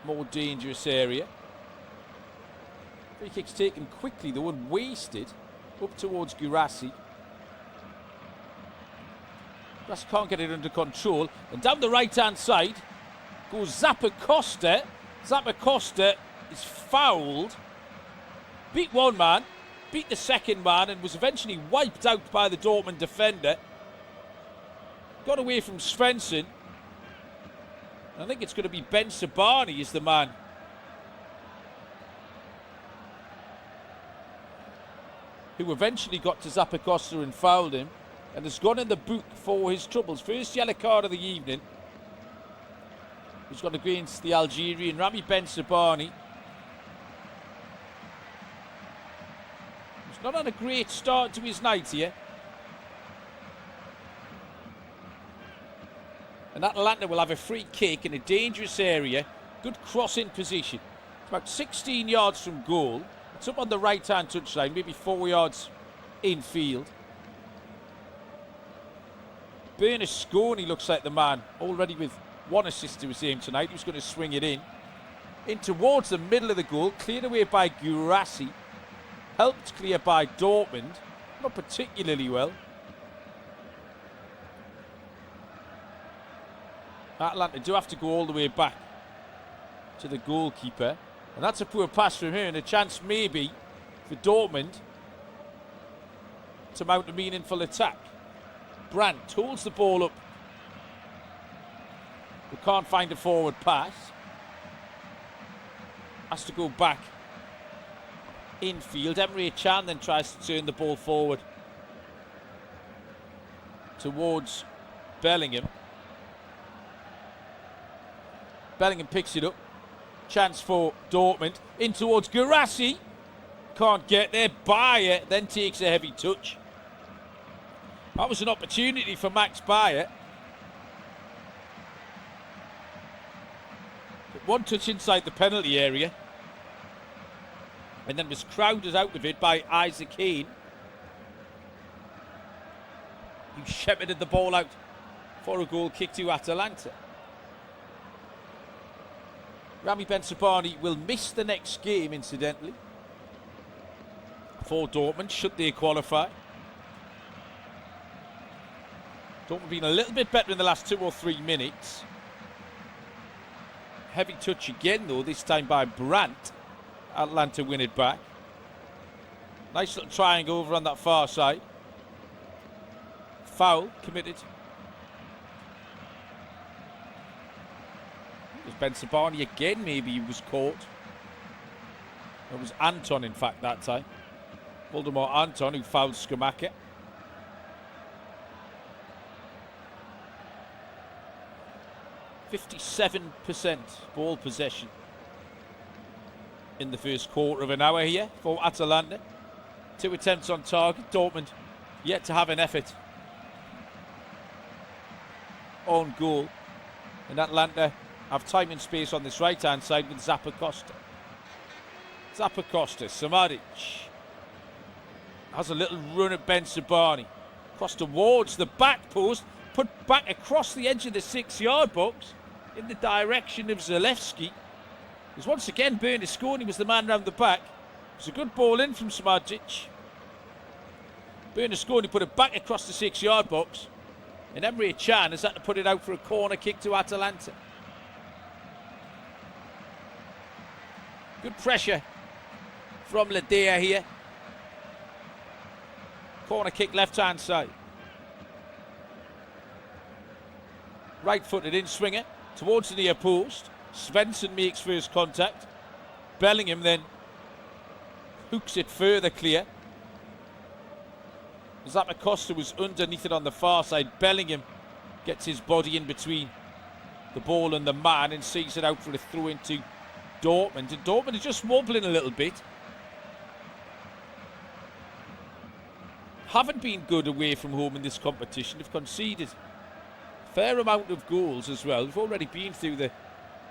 more dangerous area. Free kick's taken quickly, though, and wasted up towards Guirassy. Just can't get it under control. And down the right-hand side goes Zappacosta. Zappacosta is fouled. Beat one man, beat the second man, and was eventually wiped out by the Dortmund defender. Got away from Svensson. I think it's going to be Ben Sabani is the man. Who eventually got to Zappacosta and fouled him. And has gone in the book for his troubles. First yellow card of the evening. He's gone against the Algerian Rami Ben Sabani. He's not on a great start to his night here. And Atalanta will have a free kick in a dangerous area. Good crossing position. It's about 16 yards from goal. It's up on the right-hand touchline, maybe 4 yards infield. Berlusconi looks like the man, already with one assist to his aim tonight. He was going to swing it in towards the middle of the goal, cleared away by Guirassy, helped clear by Dortmund, not particularly well. Atalanta do have to go all the way back to the goalkeeper, and that's a poor pass from him, and a chance maybe for Dortmund to mount a meaningful attack. Brandt holds the ball up. We can't find a forward pass. Has to go back infield. Emre Can then tries to turn the ball forward towards Bellingham. Bellingham picks it up. Chance for Dortmund. In towards Guirassy. Can't get there. Bayer then takes a heavy touch. That was an opportunity for Max Bayer. But one touch inside the penalty area. And then was crowded out of it by Isaac Hayne, who shepherded the ball out for a goal kick to Atalanta. Rami Ben Sabani will miss the next game, incidentally, for Dortmund, should they qualify. Dortmund been a little bit better in the last 2 or 3 minutes. Heavy touch again, though, this time by Brandt. Atalanta win it back. Nice little triangle over on that far side. Foul committed. It was Ben Sabani again, maybe he was caught. It was Anton, in fact, that time. Voldemort Anton, who fouled Skamaka. %57% ball possession in the first quarter of an hour here for Atalanta. 2 attempts on target. Dortmund yet to have an effort on goal. And Atalanta have time and space on this right-hand side with Zappacosta. Zappacosta, Samaric has a little run at Ben Sabani. Cross towards the back post, put back across the edge of the 6-yard box in the direction of Zalewski. Because once again, Berlusconi was the man round the back. It was a good ball in from Smarjic. Berlusconi put it back across the 6-yard box. And Emre Can has had to put it out for a corner kick to Atalanta. Good pressure from Ledea here. Corner kick left-hand side. Right-footed in-swinger towards the near post. Svensson makes first contact. Bellingham then hooks it further clear. Zappacosta was underneath it on the far side. Bellingham gets his body in between the ball and the man and sees it out for a throw into Dortmund. And Dortmund is just wobbling a little bit. Haven't been good away from home in this competition. They've conceded a fair amount of goals as well. They've already been through the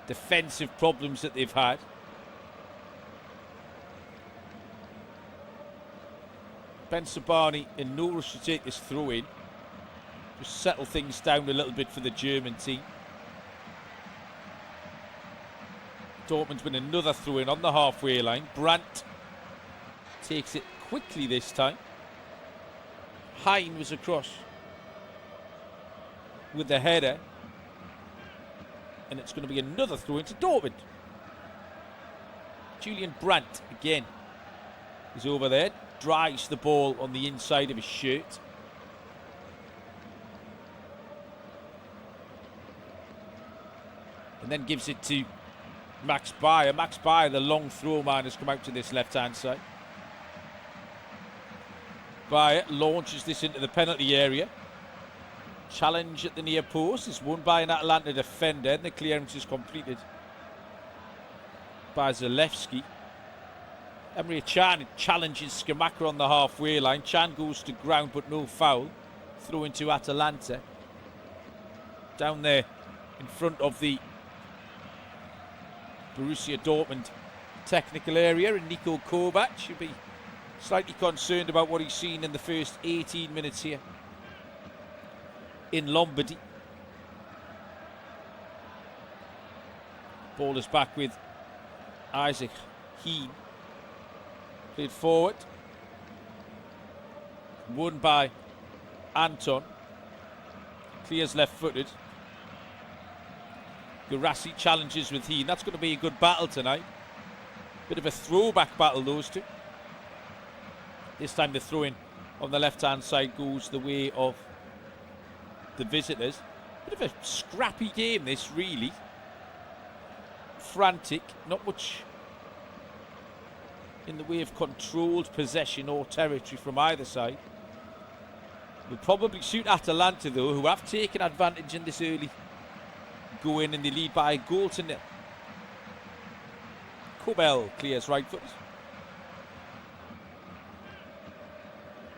defensive problems that they've had. Ben Sabani in no rush to take this throw in. Just settle things down a little bit for the German team. Dortmund's been another throw-in on the halfway line. Brandt takes it quickly this time. Hein was across with the header. And it's going to be another throw-in to Dortmund. Julian Brandt again is over there. Drives the ball on the inside of his shirt. And then gives it to Max Bayer. Max Bayer, the long throw man, has come out to this left-hand side. Bayer launches this into the penalty area. Challenge at the near post is won by an Atalanta defender, and the clearance is completed by Zalewski. Emre Can challenges Skamaka on the halfway line. Can goes to ground, but no foul. Throw into Atalanta. Down there in front of the Borussia Dortmund technical area, and Niko Kovac should be slightly concerned about what he's seen in the first 18 minutes here in Lombardy. Ball is back with Isaac Heen. Played forward. Won by Anton. Clears left-footed. Guirassy challenges with Heen. That's going to be a good battle tonight. Bit of a throwback battle, those two. This time the throw-in on the left-hand side goes the way of the visitors. Bit of a scrappy game, this, really. Frantic. Not much in the way of controlled possession or territory from either side. Will probably suit Atalanta, though, who have taken advantage in this early go-in, and they lead by a goal to nil. Kobel clears right foot.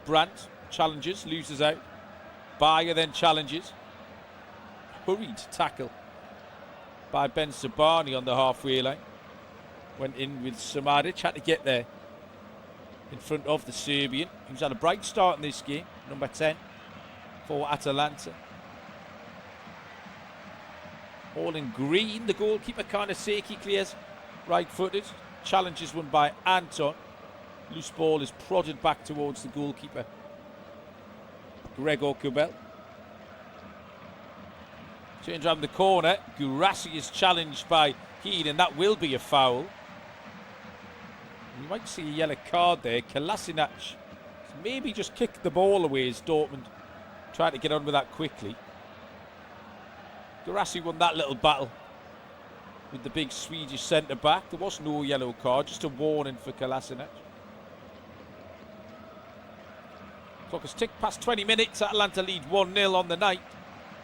Brandt challenges, loses out. Bayer then challenges. Hurried tackle by Ben Sabani on the halfway line. Went in with Samadic, had to get there in front of the Serbian, who's had a bright start in this game, number 10 for Atalanta. All in green, the goalkeeper Karnaseki clears right-footed. Challenge is won by Anton. Loose ball is prodded back towards the goalkeeper, Gregor Kobel. Turns around the corner. Guirassy is challenged by Heen, and that will be a foul. You might see a yellow card there. Kolasinac maybe just kicked the ball away as Dortmund tried to get on with that quickly. Guirassy won that little battle with the big Swedish centre-back. There was no yellow card, just a warning for Kolasinac. Clock has ticked past 20 minutes. Atalanta lead 1-0 on the night.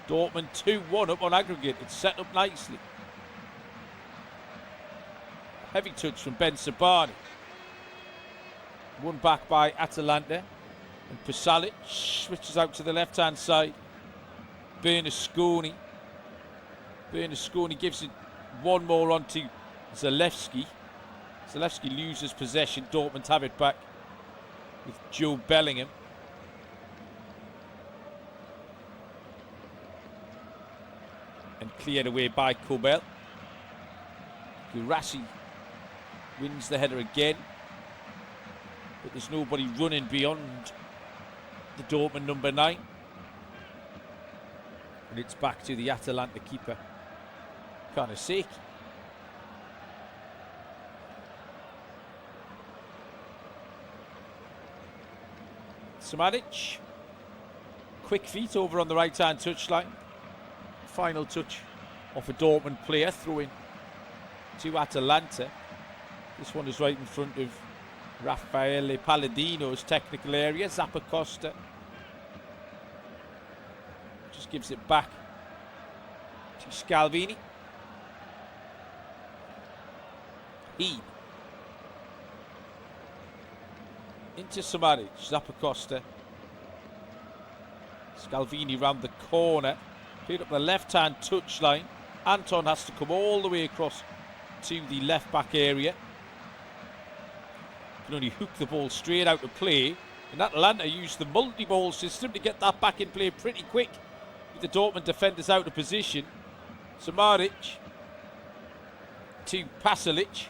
Dortmund 2-1 up on aggregate. It's set up nicely. Heavy touch from Ben Sabani. Won back by Atalanta. And Pasalic switches out to the left-hand side. Bernasconi. Bernasconi gives it one more on to Zalewski. Zalewski loses possession. Dortmund have it back with Joe Bellingham. And cleared away by Kobel. Guirassy wins the header again. But there's nobody running beyond the Dortmund number 9. And it's back to the Atalanta keeper, Karnaseki. Samadic. Quick feet over on the right-hand touchline. Final touch off a Dortmund player, throwing to Atalanta. This one is right in front of Raffaele Palladino's technical area. Zappacosta just gives it back to Scalvini. Heen into Samadic. Zappacosta. Scalvini round the corner. Played up the left-hand touchline. Anton has to come all the way across to the left-back area. Can only hook the ball straight out of play. And Atalanta used the multi-ball system to get that back in play pretty quick, with the Dortmund defenders out of position. Samaric to Pasalic.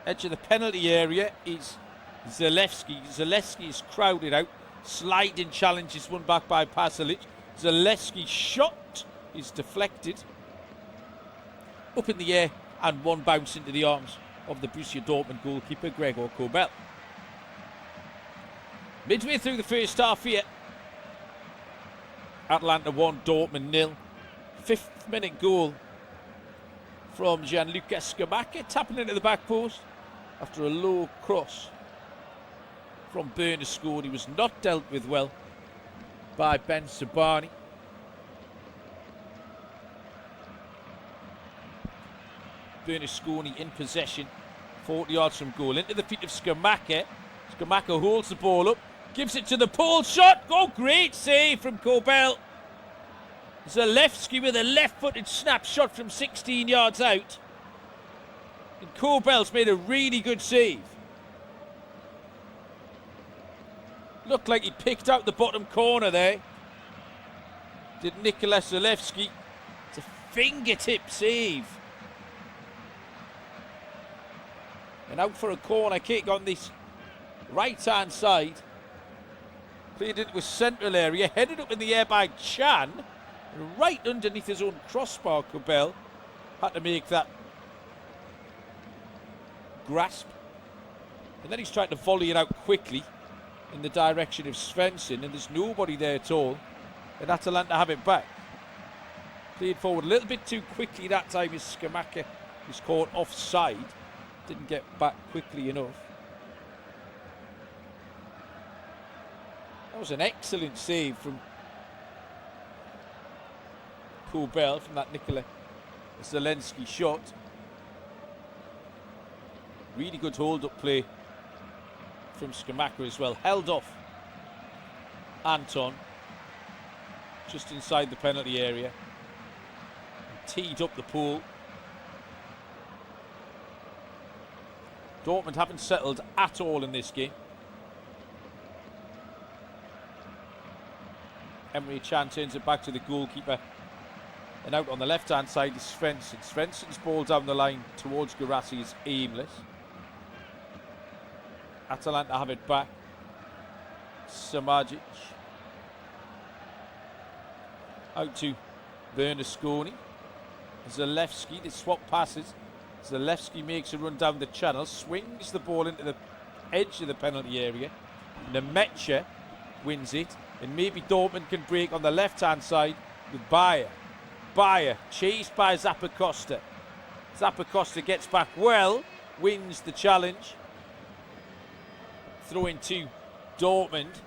Edge of the penalty area is Zalewski. Zalewski is crowded out. Sliding challenge is won back by Pasalic. Zalewski's shot is deflected. Up in the air and one bounce into the arms of the Borussia Dortmund goalkeeper, Gregor Kobel. Midway through the first half here, Atalanta 1, Dortmund 0. 5th minute goal from Gianluca Scamacca, tapping into the back post after a low cross from Bernasconi. Was not dealt with well by Ben Sabani. Bernasconi in possession, 40 yards from goal, into the feet of Scamacca. Scamacca holds the ball up, gives it to the pole shot. Oh, great save from Kobel. Zalewski with a left-footed snap shot from 16 yards out. And Kobel's made a really good save. Looked like he picked out the bottom corner there. Did Nikola Zalewski. It's a fingertip save. And out for a corner kick on this right-hand side. Played into a central area, headed up in the air by Chan. And right underneath his own crossbar, Kobel had to make that grasp. And then he's trying to volley it out quickly in the direction of Svensson, and there's nobody there at all. And Atalanta have it back. Played forward a little bit too quickly that time as Scamacca was caught offside. Didn't get back quickly enough. That was an excellent save from Kobel from that Nikola Zalewski shot. Really good hold-up play from Scamacca as well. Held off Anton just inside the penalty area. And teed up the pool. Dortmund haven't settled at all in this game. Emre Can turns it back to the goalkeeper. And out on the left-hand side is Svensson. Svensson's ball down the line towards Guirassy is aimless. Atalanta have it back. Samajic. Out to Bernasconi. Zalewski, they swap passes. Zalewski makes a run down the channel, swings the ball into the edge of the penalty area. Nemecha wins it, and maybe Dortmund can break on the left-hand side with Bayer. Bayer, chased by Zappacosta. Zappacosta gets back well, wins the challenge. Throw into Dortmund.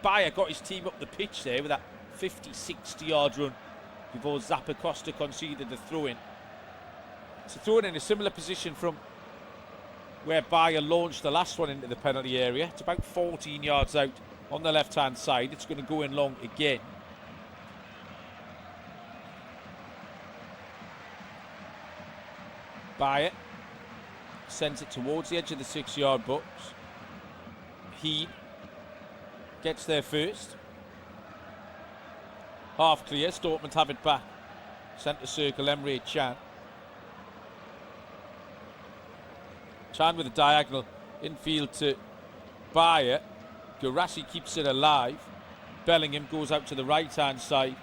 Bayer got his team up the pitch there with that 50-60 yard run before Zappacosta conceded the throw-in. So thrown in a similar position from where Bayer launched the last one into the penalty area. It's about 14 yards out on the left-hand side. It's going to go in long again. Bayer sends it towards the edge of the 6 yard box. He gets there first. Half clear, Dortmund have it back. Centre circle, Emre Can. Can with a diagonal infield to Bayer. Guirassy keeps it alive. Bellingham goes out to the right-hand side.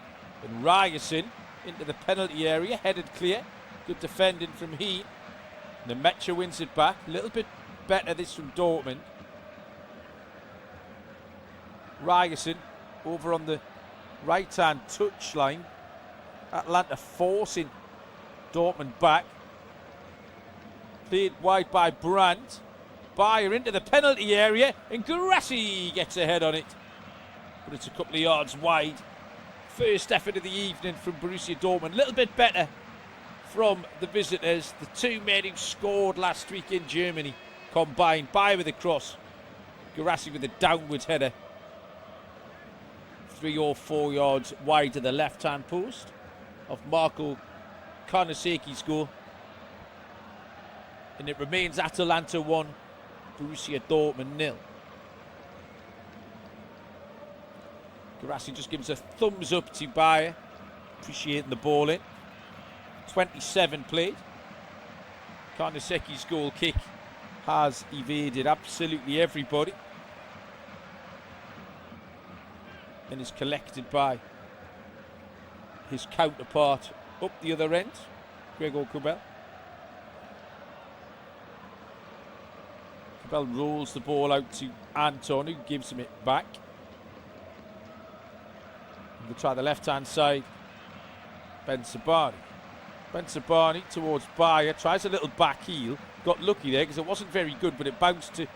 And Ryerson into the penalty area, headed clear. Good defending from he. Nemecha wins it back. A little bit better this from Dortmund. Ryerson over on the right-hand touchline. Atalanta forcing Dortmund back. Played wide by Brandt. Bayer into the penalty area, and Guirassy gets a head on it. But it's a couple of yards wide. First effort of the evening from Borussia Dortmund. A little bit better from the visitors. The two men who scored last week in Germany combined. Bayer with a cross. Guirassy with a downward header. 3 or 4 yards wide to the left-hand post of Marco Karnaseki's goal. And it remains Atalanta 1, Borussia Dortmund 0. Guirassy just gives a thumbs up to Bayer, appreciating the ball in. 27 played. Karnaseki's goal kick has evaded absolutely everybody and is collected by his counterpart up the other end, Gregor Kobel. Kobel rolls the ball out to Anton, who gives him it back. We'll try the left-hand side. Ben Sabani. Ben Sabani towards Bayer, tries a little back heel. Got lucky there because it wasn't very good, but it bounced to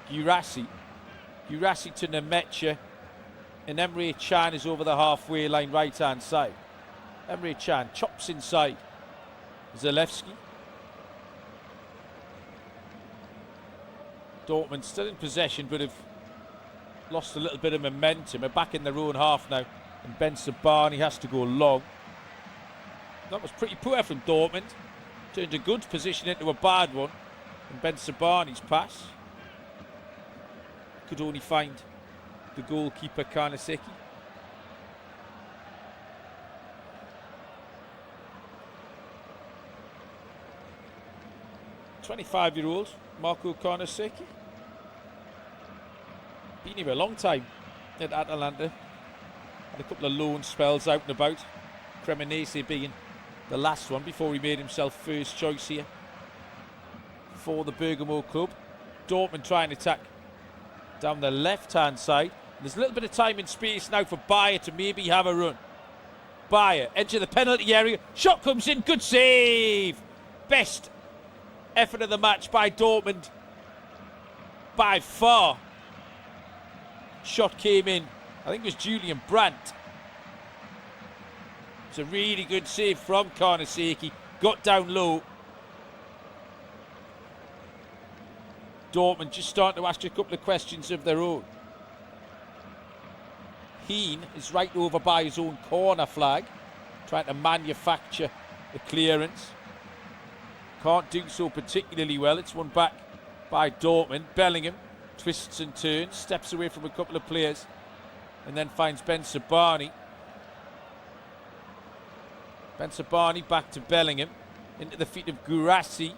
Guirassy. Guirassy to Nemetcha. And Emre Can is over the halfway line, right-hand side. Emre Can chops inside. Zalewski. Dortmund still in possession, but have lost a little bit of momentum. Are back in their own half now. And Ben Sabani has to go long. That was pretty poor from Dortmund. Turned a good position into a bad one. And Ben Sabani's pass could only find the goalkeeper Karnaseki. "25-year-old Marco Karnaseki. Been here a long time at Atalanta. Had a couple of loan spells out and about. Cremonese being the last one before he made himself first choice here for the Bergamo club. Dortmund trying to attack down the left-hand side. There's a little bit of time and space now for Bayer to maybe have a run. Bayer, edge of the penalty area. Shot comes in, good save. Best effort of the match by Dortmund by far. Shot came in, I think it was Julian Brandt. It's a really good save from Karnaseki. Got down low. Dortmund just starting to ask a couple of questions of their own. Heen is right over by his own corner flag, trying to manufacture the clearance. Can't do so particularly well. It's won back by Dortmund. Bellingham twists and turns, steps away from a couple of players, and then finds Ben Sabani. Ben Sabani back to Bellingham, into the feet of Guirassy.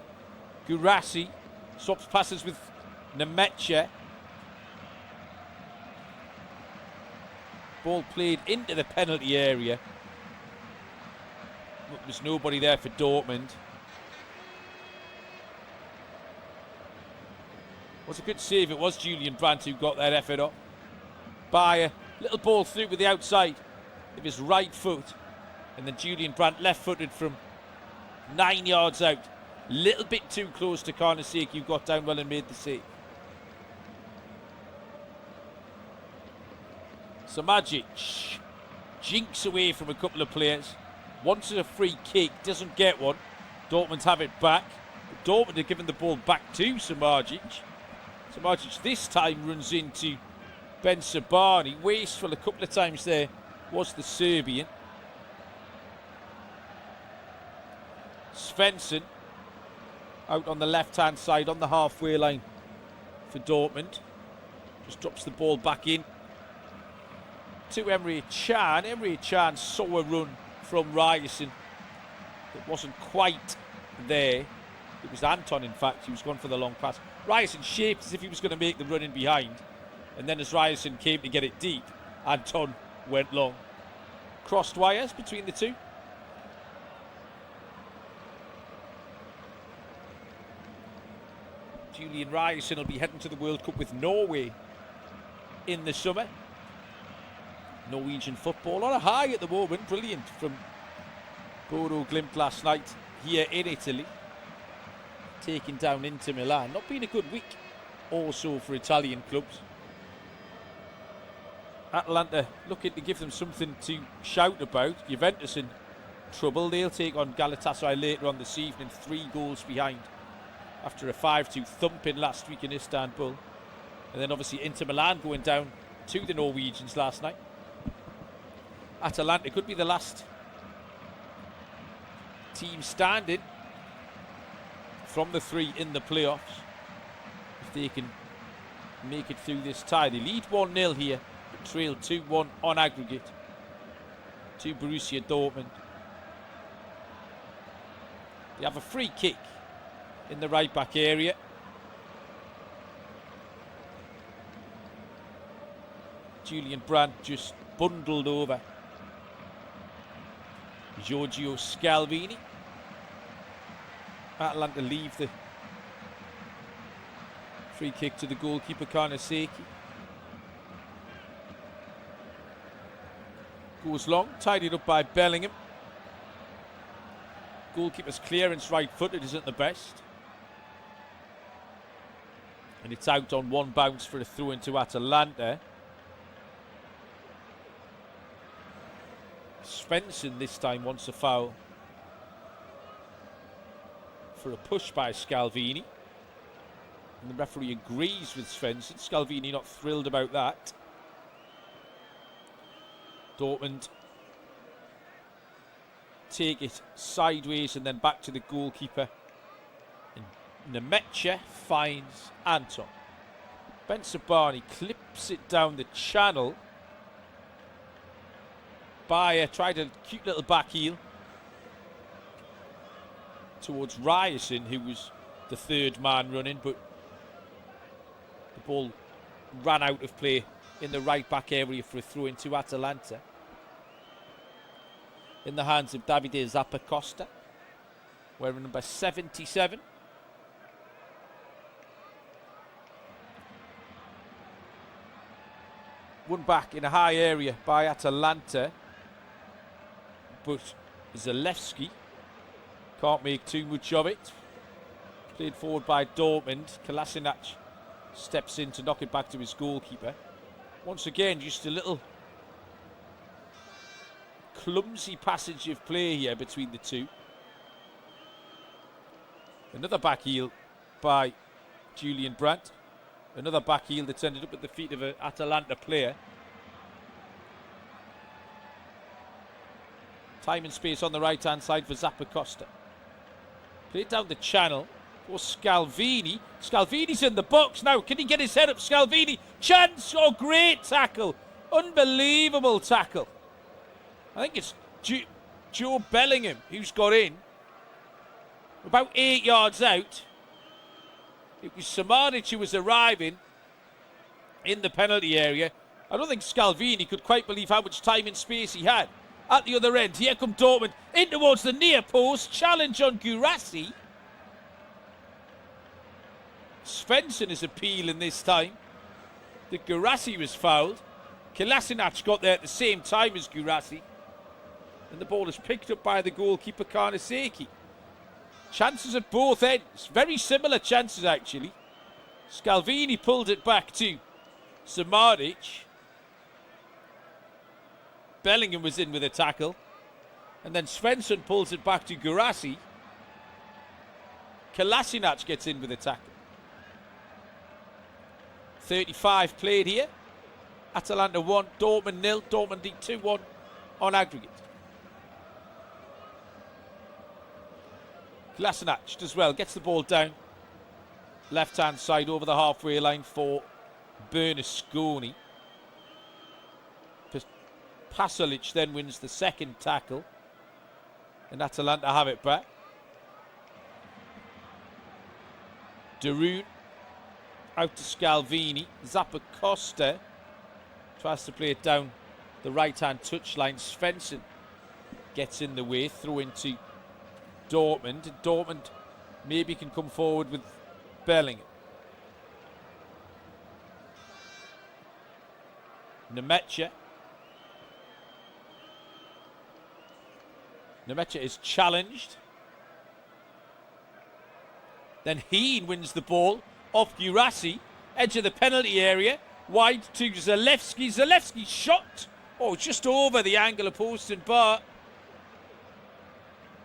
Guirassy swaps passes with Nemetcha. Ball played into the penalty area. There's nobody there for Dortmund. Was a good save. It was Julian Brandt who got that effort up. Bayer, little ball through with the outside of his right foot. And then Julian Brandt left-footed from 9 yards out. Little bit too close to Karnaseki, who got down well and made the save. Samajic jinks away from a couple of players. Wants a free kick, doesn't get one. Dortmund have it back. But Dortmund are giving the ball back to Samajic. Samajic this time runs into Ben Sabani. Wasteful a couple of times there was the Serbian. Svensson out on the left-hand side on the halfway line for Dortmund. Just drops the ball back in to Emre Can. Emre Can saw a run from Ryerson that wasn't quite there. It was Anton, in fact, he was going for the long pass. Ryerson shaped as if he was going to make the run in behind. And then as Ryerson came to get it deep, Anton went long. Crossed wires between the two. Julian Ryerson will be heading to the World Cup with Norway in the summer. Norwegian football on a high at the moment. Brilliant from Bodo Glimt last night here in Italy. Taking down Inter Milan. Not been a good week also for Italian clubs. Atalanta looking to give them something to shout about. Juventus in trouble. They'll take on Galatasaray later on this evening. 3 goals behind after a 5-2 thumping last week in Istanbul. And then obviously Inter Milan going down to the Norwegians last night. Atalanta could be the last team standing from the 3 in the playoffs if they can make it through this tie. They lead 1-0 here, but trail 2-1 on aggregate to Borussia Dortmund. They have a free kick in the right back area. Julian Brandt just bundled over Giorgio Scalvini. Atalanta leave the free kick to the goalkeeper, Karnaseki. Goes long, tidied up by Bellingham. Goalkeeper's clearance right-footed isn't the best. And it's out on one bounce for a throw into Atalanta. Svensson this time wants a foul for a push by Scalvini. And the referee agrees with Svensson. Scalvini not thrilled about that. Dortmund take it sideways and then back to the goalkeeper. And Nemecha finds Anton. Ben Sabani clips it down the channel. Bayer tried a cute little back heel towards Ryerson, who was the third man running, but the ball ran out of play in the right back area for a throw into Atalanta. In the hands of Davide Zappacosta, wearing number 77. Won back in a high area by Atalanta, but Zalewski can't make too much of it. Played forward by Dortmund. Kolasinac steps in to knock it back to his goalkeeper. Once again, just a little clumsy passage of play here between the two. Another back heel by Julian Brandt. Another back heel that's ended up at the feet of an Atalanta player. Time and space on the right-hand side for Zappacosta. Played down the channel for Scalvini. Scalvini's in the box now. Can he get his head up? Scalvini. Chance. Oh, great tackle. Unbelievable tackle. I think it's Joe Bellingham who's got in. About 8 yards out. It was Samanic who was arriving in the penalty area. I don't think Scalvini could quite believe how much time and space he had. At the other end, here come Dortmund in towards the near post. Challenge on Guirassy. Svensson is appealing this time that Guirassy was fouled. Kolasinac got there at the same time as Guirassy. And the ball is picked up by the goalkeeper, Karnaseki. Chances at both ends. Very similar chances, actually. Scalvini pulled it back to Samanic. Bellingham was in with a tackle. And then Svensson pulls it back to Guirassy. Kolasinac gets in with a tackle. 35 played here. Atalanta 1, Dortmund 0. Dortmund lead 2-1 on aggregate. Kolasinac does well, gets the ball down. Left-hand side over the halfway line for Bernasconi. Pasalic then wins the second tackle. And Atalanta have it back. Darun out to Scalvini. Zappacosta tries to play it down the right-hand touchline. Svensson gets in the way, throw into Dortmund. Dortmund maybe can come forward with Bellingham. Nemecha. Nemecha is challenged. Then Heen wins the ball off Guirassy. Edge of the penalty area. Wide to Zalewski. Zalewski shot. Oh, just over the angle of post and bar.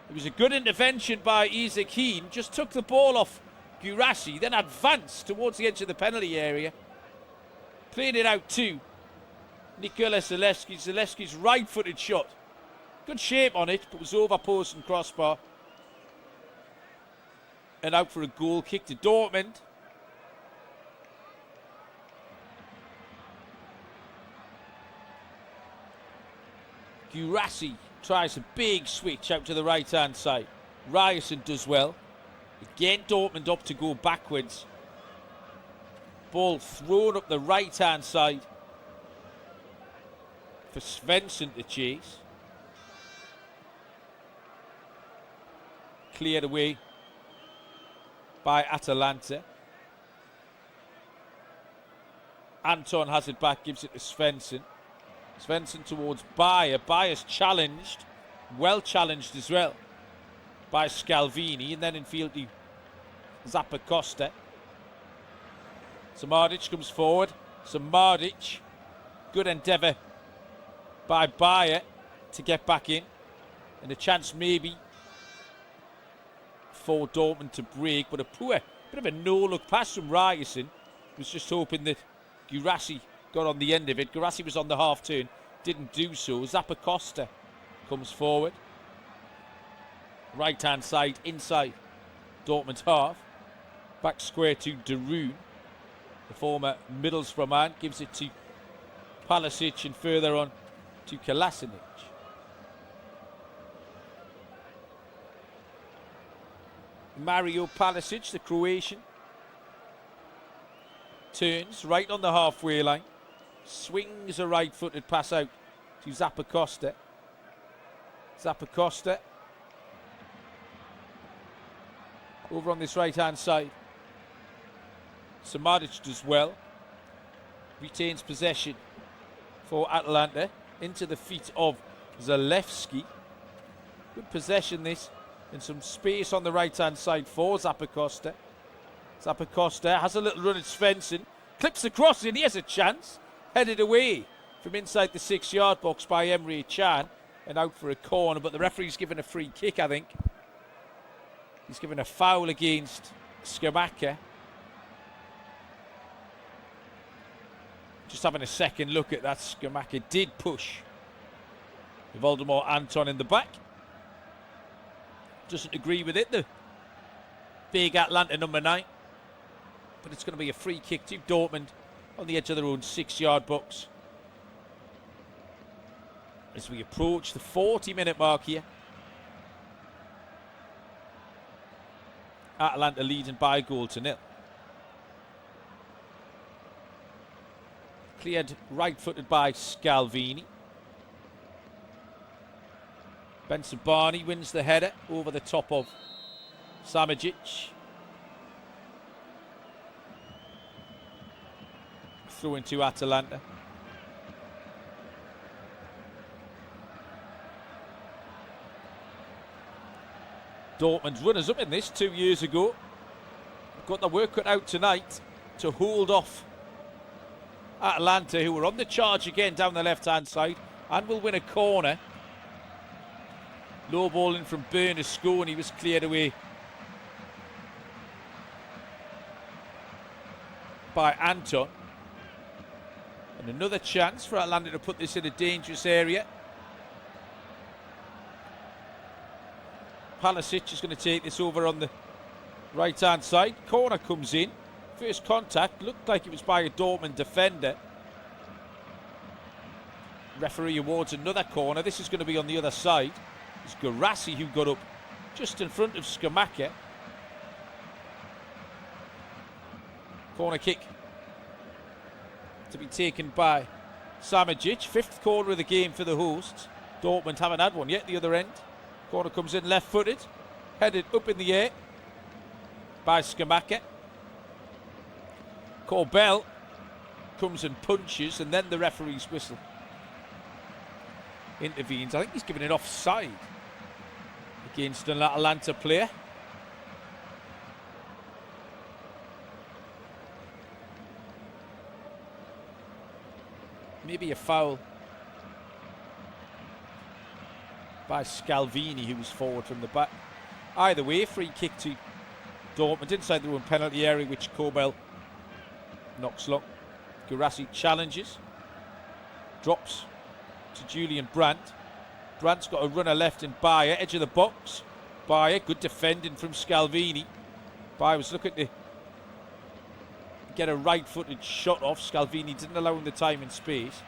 It was a good intervention by Isaac Heen. Just took the ball off Guirassy. Then advanced towards the edge of the penalty area. Played it out to Nikola Zalewski. Zalewski's right-footed shot. Good shape on it, but was over post and crossbar. And out for a goal kick to Dortmund. Guirassy tries a big switch out to the right-hand side. Ryerson does well. Again, Dortmund up to go backwards. Ball thrown up the right-hand side for Svensson to chase. Cleared away by Atalanta. Anton has it back, gives it to Svensson. Svensson towards Bayer. Bayer's challenged, well challenged as well, by Scalvini, and then in field to Zappacosta. Samardic comes forward. Samardic, good endeavour by Bayer to get back in, and a chance maybe for Dortmund to break, but a poor bit of a no-look pass from Ryerson. Was just hoping that Guirassy got on the end of it. Guirassy was on the half turn, didn't do so. Zappacosta comes forward. Right hand side, inside Dortmund's half. Back square to Darun. The former Middlesbrough man gives it to Palisic and further on to Kolasinac. Mario Palisic, the Croatian, turns right on the halfway line, swings a right-footed pass out to Zappacosta. Zappacosta over on this right-hand side. Samardic does well, retains possession for Atalanta into the feet of Zalewski. Good possession this, and some space on the right-hand side for Zappacosta. Zappacosta has a little run at Svensson, clips across and he has a chance. Headed away from inside the 6-yard box by Emre Can and out for a corner, but the referee's given a free kick, I think. He's given a foul against Scamacca. Just having a second look at that, Scamacca did push Voldemort Anton in the back. Doesn't agree with it, the big Atlanta number 9. But it's going to be a free kick to Dortmund on the edge of their own 6-yard box. As we approach the 40-minute mark here. Atalanta leading by a goal to 0. Cleared right-footed by Scalvini. Benson Barney wins the header over the top of Samajic. Throw into Atalanta. Dortmund runners up in this 2 years ago. Got the work cut out tonight to hold off Atalanta, who were on the charge again down the left-hand side and will win a corner. Low ball in from Bernasconi was cleared away by Anton. And another chance for Atalanta to put this in a dangerous area. Palisic is going to take this over on the right-hand side. Corner comes in. First contact looked like it was by a Dortmund defender. Referee awards another corner. This is going to be on the other side. It's Guirassy who got up just in front of Scamacca. Corner kick to be taken by Samajic. 5th corner of the game for the hosts. Dortmund haven't had one yet, the other end. Corner comes in left-footed. Headed up in the air by Scamacca. Corbell comes and punches, and then the referee's whistle intervenes. I think he's given it offside against an Atalanta player. Maybe a foul by Scalvini, who was forward from the back. Either way, free kick to Dortmund inside their own penalty area, which Corbell knocks long. Guirassy challenges. Drops to Julian Brandt. Brandt's got a runner left in Bayer, edge of the box. Bayer, good defending from Scalvini. Bayer was looking to get a right-footed shot off. Scalvini didn't allow him the time and space.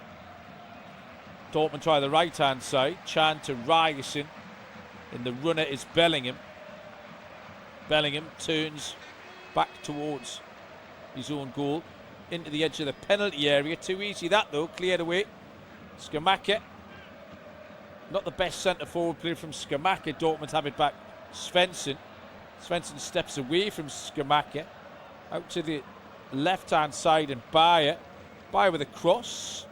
Dortmund try the right-hand side. Chan to Ryerson. And the runner is Bellingham. Bellingham turns back towards his own goal, into the edge of the penalty area. Too easy that though, cleared away. Scamacca, not the best centre forward player from Scamacca. Dortmund have it back. Svensson steps away from Scamacca, out to the left hand side, and Bayer with a cross.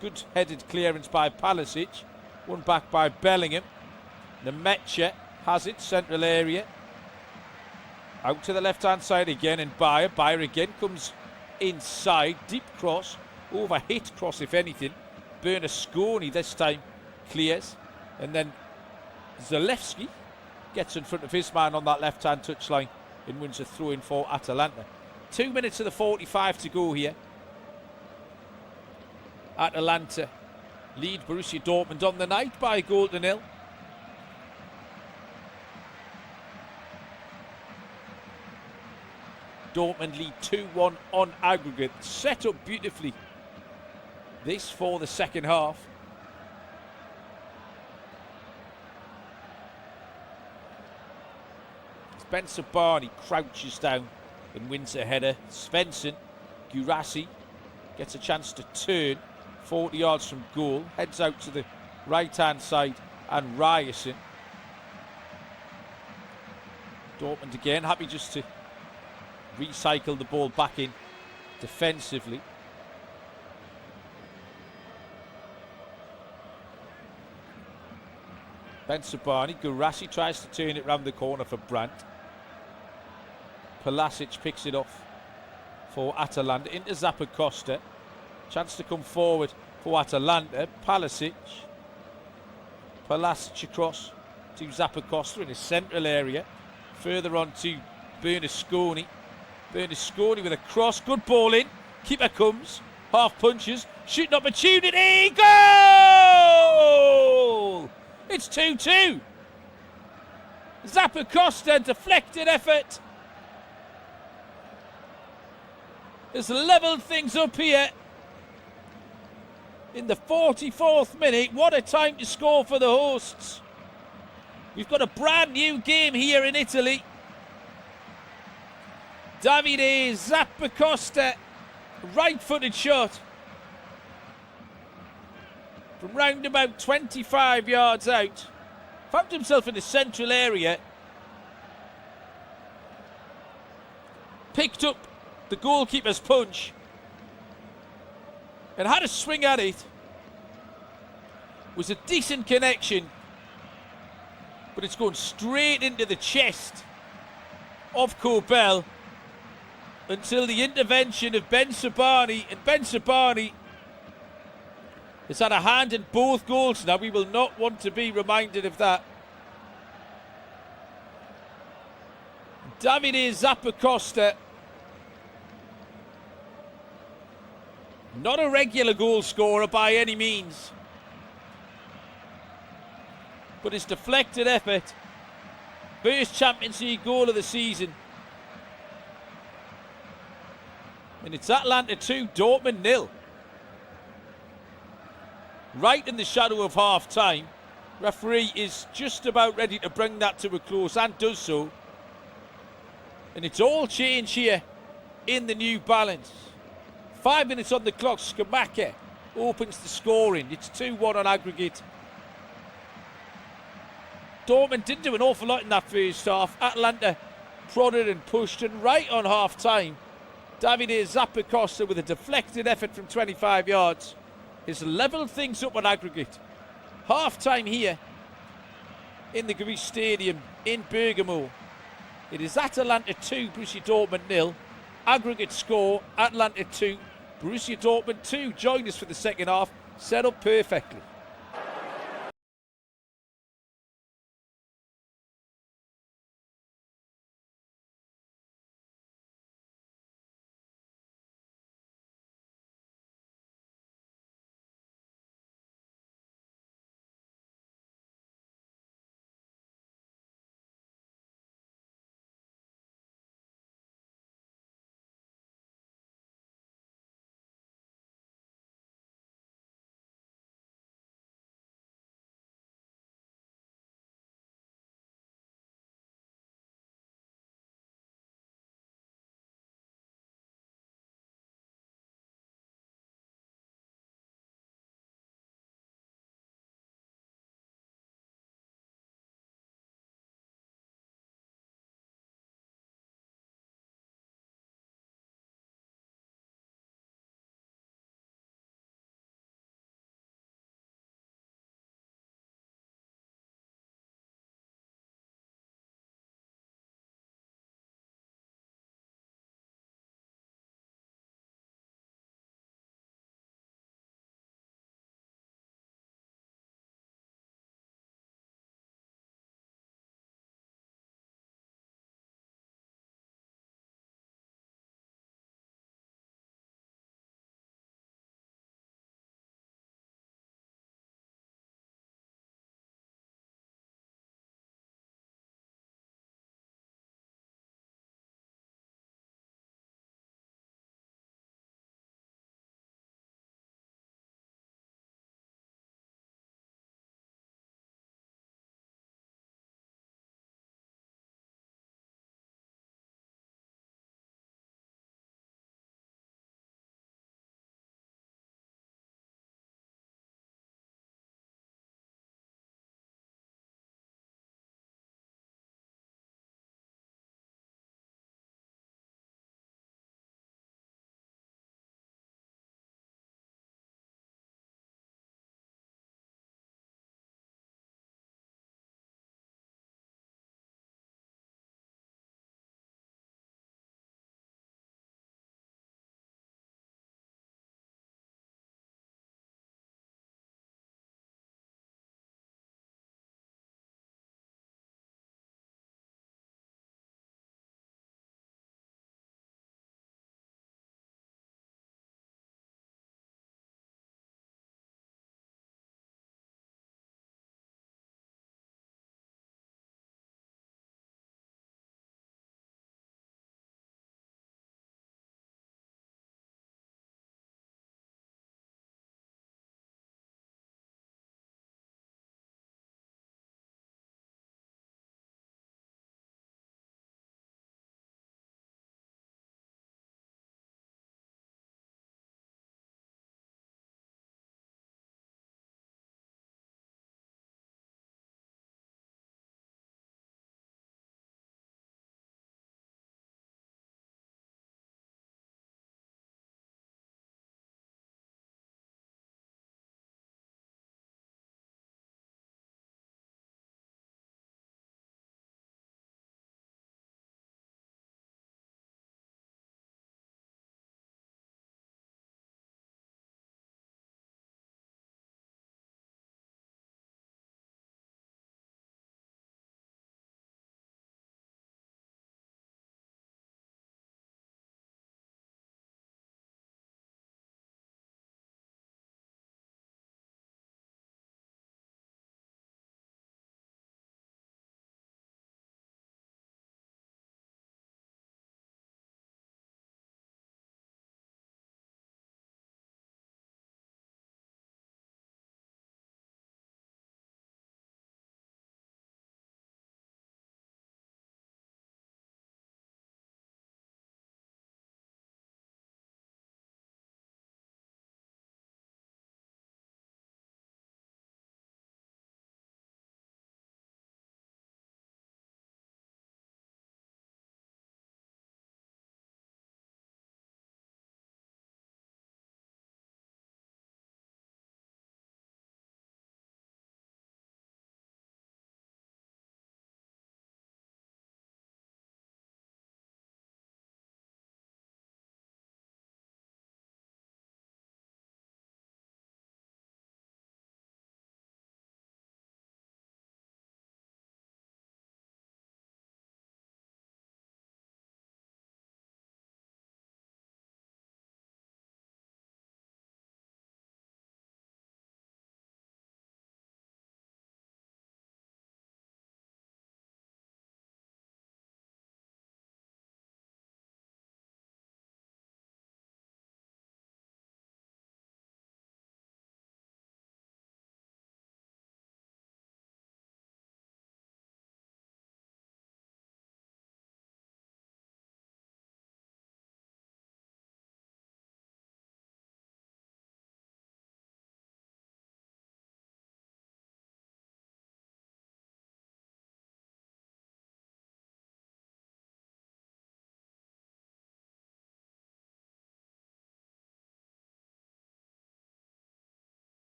Good headed clearance by Palisic, won back by Bellingham. Nemetcha has it, central area, out to the left hand side again, and Bayer again comes inside, deep cross, overhit cross if anything. Bernasconi this time clears, and then Zalewski gets in front of his man on that left hand touchline and wins a throw in for Atalanta. 2 minutes of the 45 to go here. Atalanta lead Borussia Dortmund on the night by a goal to nil. Dortmund lead 2-1 on aggregate. Set up beautifully this for the second half. Spencer Barney crouches down and wins a header. Svensson, Gurasi gets a chance to turn 40 yards from goal, heads out to the right hand side, and Ryerson. Dortmund again happy just to recycle the ball back in defensively. Spencer Barney, Gurasi tries to turn it round the corner for Brandt. Palasic picks it off for Atalanta into Zappacosta. Chance to come forward for Atalanta. Palasic across to Zappacosta in his central area. Further on to Bernasconi. Bernasconi with a cross. Good ball in. Keeper comes. Half punches. Shooting opportunity. Goal! It's 2-2. Zappacosta, deflected effort, has levelled things up here in the 44th minute. What a time to score for the hosts. We've got a brand new game here in Italy. Davide Zappacosta, right-footed shot from round about 25 yards out. Found himself in the central area. Picked up the goalkeeper's punch and had a swing at it. Was a decent connection, but it's going straight into the chest of Kobel until the intervention of Ben Sabani, and Ben Sabani has had a hand in both goals now. We will not want to be reminded of that. Davide Zappacosta, not a regular goal scorer by any means, but his deflected effort, first Champions League goal of the season. And it's Atalanta 2, Dortmund 0. Right in the shadow of half time. Referee is just about ready to bring that to a close, and does so. And it's all change here in the New Balance. 5 minutes on the clock. Scamacca opens the scoring. It's 2-1 on aggregate. Dortmund didn't do an awful lot in that first half. Atalanta prodded and pushed, and right on half time, Davide Zappacosta with a deflected effort from 25 yards has levelled things up on aggregate. Half time here in the Greece Stadium in Bergamo. It is Atalanta 2, Borussia Dortmund 0. Aggregate score, Atalanta 2, Borussia Dortmund 2. Join us for the second half, set up perfectly.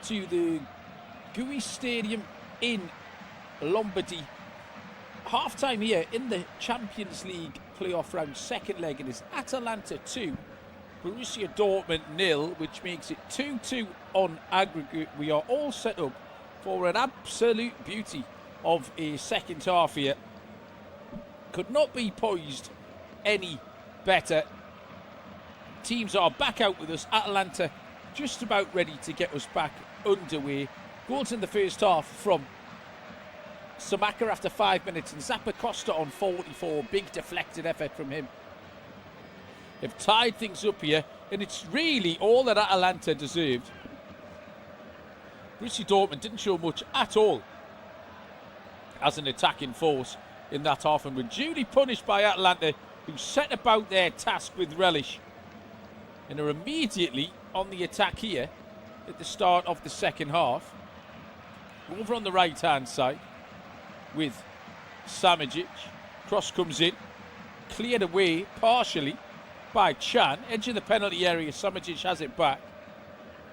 to the GUI Stadium in Lombardy. Half-time here in the Champions League playoff round, second leg. It is Atalanta 2, Borussia Dortmund 0, which makes it 2-2 on aggregate. We are all set up for an absolute beauty of a second half here. Could not be poised any better. Teams are back out with us. Atalanta just about ready to get us back underway. Goals in the first half from Samaka after 5 minutes and Zappacosta on 44. Big deflected effort from him. They've tied things up here, and it's really all that Atalanta deserved. Borussia Dortmund didn't show much at all as an attacking force in that half, and were duly punished by Atalanta, who set about their task with relish and are immediately on the attack here at the start of the second half. Over on the right hand side with Samajic. Cross comes in, cleared away partially by Chan. Edge of the penalty area, Samajic has it back.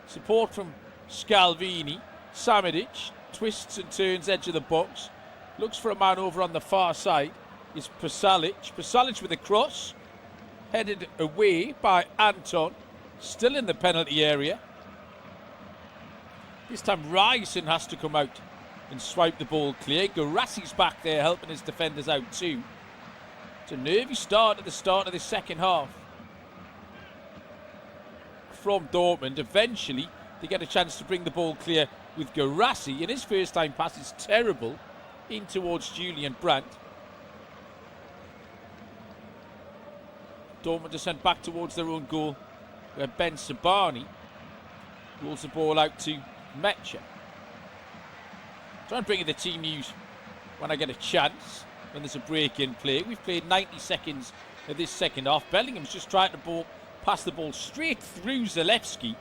Support from Scalvini. Samajic twists and turns edge of the box. Looks for a man over on the far side. Is Pasalic. Pasalic with a cross. Headed away by Anton. Still in the penalty area. This time Ryerson has to come out and swipe the ball clear. Garassi's back there helping his defenders out too. It's a nervy start at the start of the second half from Dortmund. Eventually they get a chance to bring the ball clear with Garassi, and his first time pass is terrible in towards Julian Brandt. Dortmund are sent back towards their own goal, where Ben Sabani rolls the ball out to Mecha. Try and bring in the team news when I get a chance, when there's a break in play. We've played 90 seconds of this second half. Bellingham's just trying to pass the ball straight through Zalewski,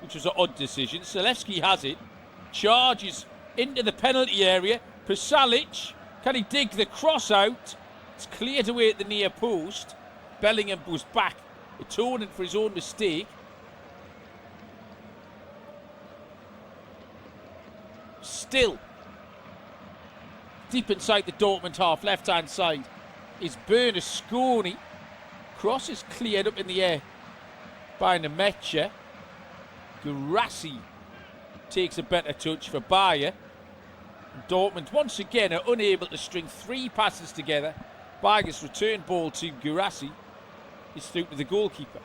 which was an odd decision. Zalewski has it, charges into the penalty area. Pasalic, can he dig the cross out? It's cleared away at the near post. Bellingham was back, atoning for his own mistake. Still, deep inside the Dortmund half, left-hand side, is Bernasconi. Cross is cleared up in the air by Nemecha. Garassi takes a better touch for Bayer. Dortmund once again are unable to string three passes together. Bayer's return ball to Garassi is through to the goalkeeper.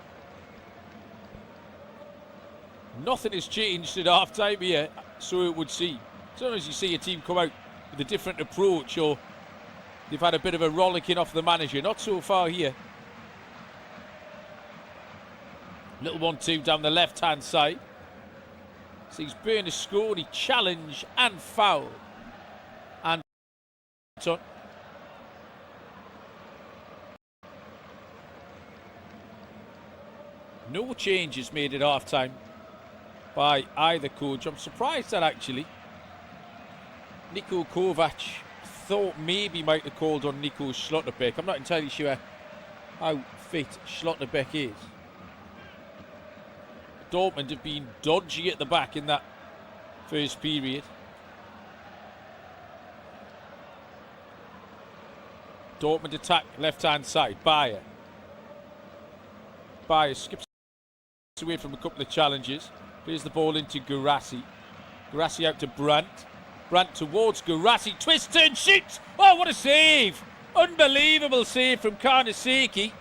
Nothing has changed at half-time here, so it would seem. Sometimes you see a team come out with a different approach, or they've had a bit of a rollicking off the manager. Not so far here. Little 1-2 down the left-hand side. Sees Bernasconi challenge and foul. And no changes made at half-time by either coach. I'm surprised that actually Niko Kovac thought maybe might have called on Nico Schlotterbeck. I'm not entirely sure how fit Schlotterbeck is. Dortmund have been dodgy at the back in that first period. Dortmund attack left-hand side. Bayer skips away from a couple of challenges. Plays the ball into Garassi. Garassi out to Brandt. Brandt towards Garassi. Twist and shoots. Oh, what a save! Unbelievable save from Karnaseki,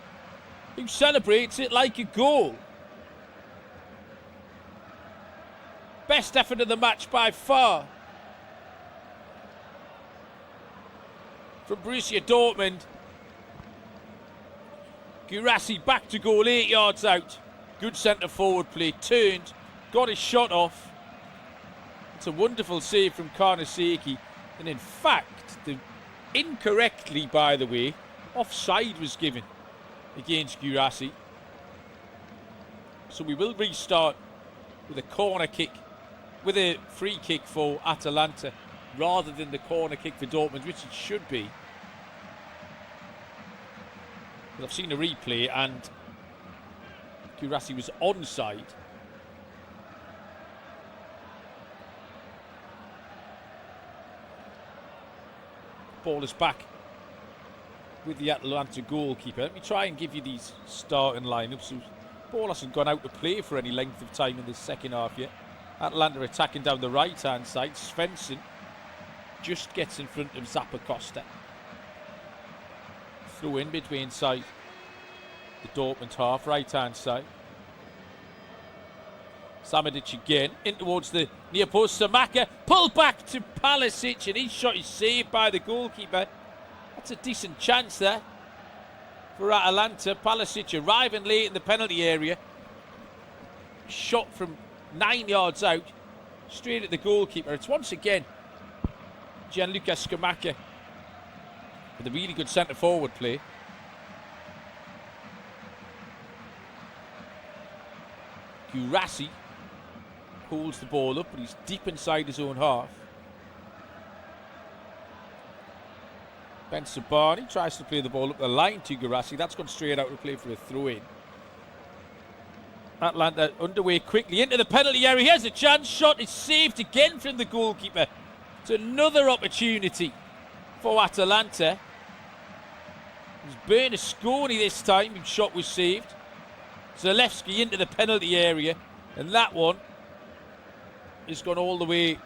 who celebrates it like a goal. Best effort of the match by far from Borussia Dortmund. Garassi back to goal, 8 yards out. Good centre forward play, turned, got his shot off. It's a wonderful save from Karnaseki. And in fact, incorrectly, by the way, offside was given against Garassi. So we will restart with a corner kick, with a free kick for Atalanta, rather than the corner kick for Dortmund, which it should be. But I've seen a replay and Garassi was onside. Ball is back with the Atalanta goalkeeper. Let me try and give you these starting lineups. The ball hasn't gone out to play for any length of time in this second half yet. Atalanta attacking down the right-hand side. Svensson just gets in front of Zappacosta. Throw in between side. The Dortmund half, right-hand side. Samadic again, in towards the near post. Samaka, pull back to Palisic, and his shot is saved by the goalkeeper. That's a decent chance there for Atalanta. Palisic arriving late in the penalty area. Shot from 9 yards out, straight at the goalkeeper. It's once again Gianluca Scamacca with a really good centre-forward play. Gurasi holds the ball up, but he's deep inside his own half. Ben Sabani tries to play the ball up the line to Gurasi. That's gone straight out to play for a throw-in. Atalanta underway quickly into the penalty area. Here's a chance. Shot is saved again from the goalkeeper. It's another opportunity for Atalanta. It was Bernasconi this time whose shot was saved. Zalewski into the penalty area, and that one has gone all the way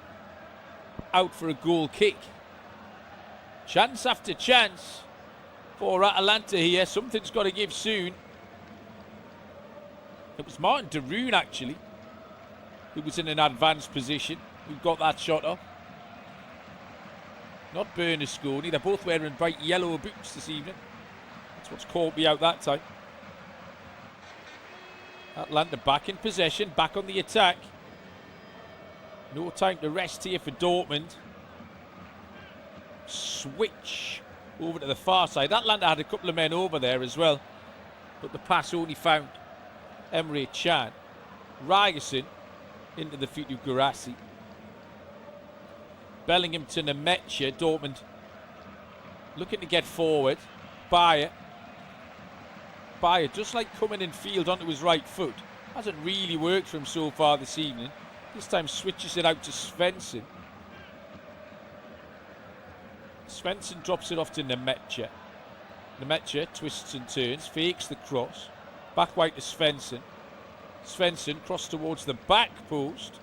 out for a goal kick. Chance after chance for Atalanta here. Something's got to give soon. It was Martin de Roon actually who was in an advanced position who got that shot off. Not Bernasconi. They're both wearing bright yellow boots this evening. That's what's caught me out that time. Atalanta back in possession, back on the attack. No time to rest here for Dortmund. Switch over to the far side. Atalanta had a couple of men over there as well, but the pass only found Emre Can. Ryerson into the feet of Gurasi. Bellingham to Nemetja. Dortmund looking to get forward. Bayer just like coming in field onto his right foot. Hasn't really worked for him so far this evening. This time switches it out to Svensson. Svensson drops it off to Nemetja. Nemetja twists and turns, fakes the cross. Back wide to Svensson. Svensson cross towards the back post.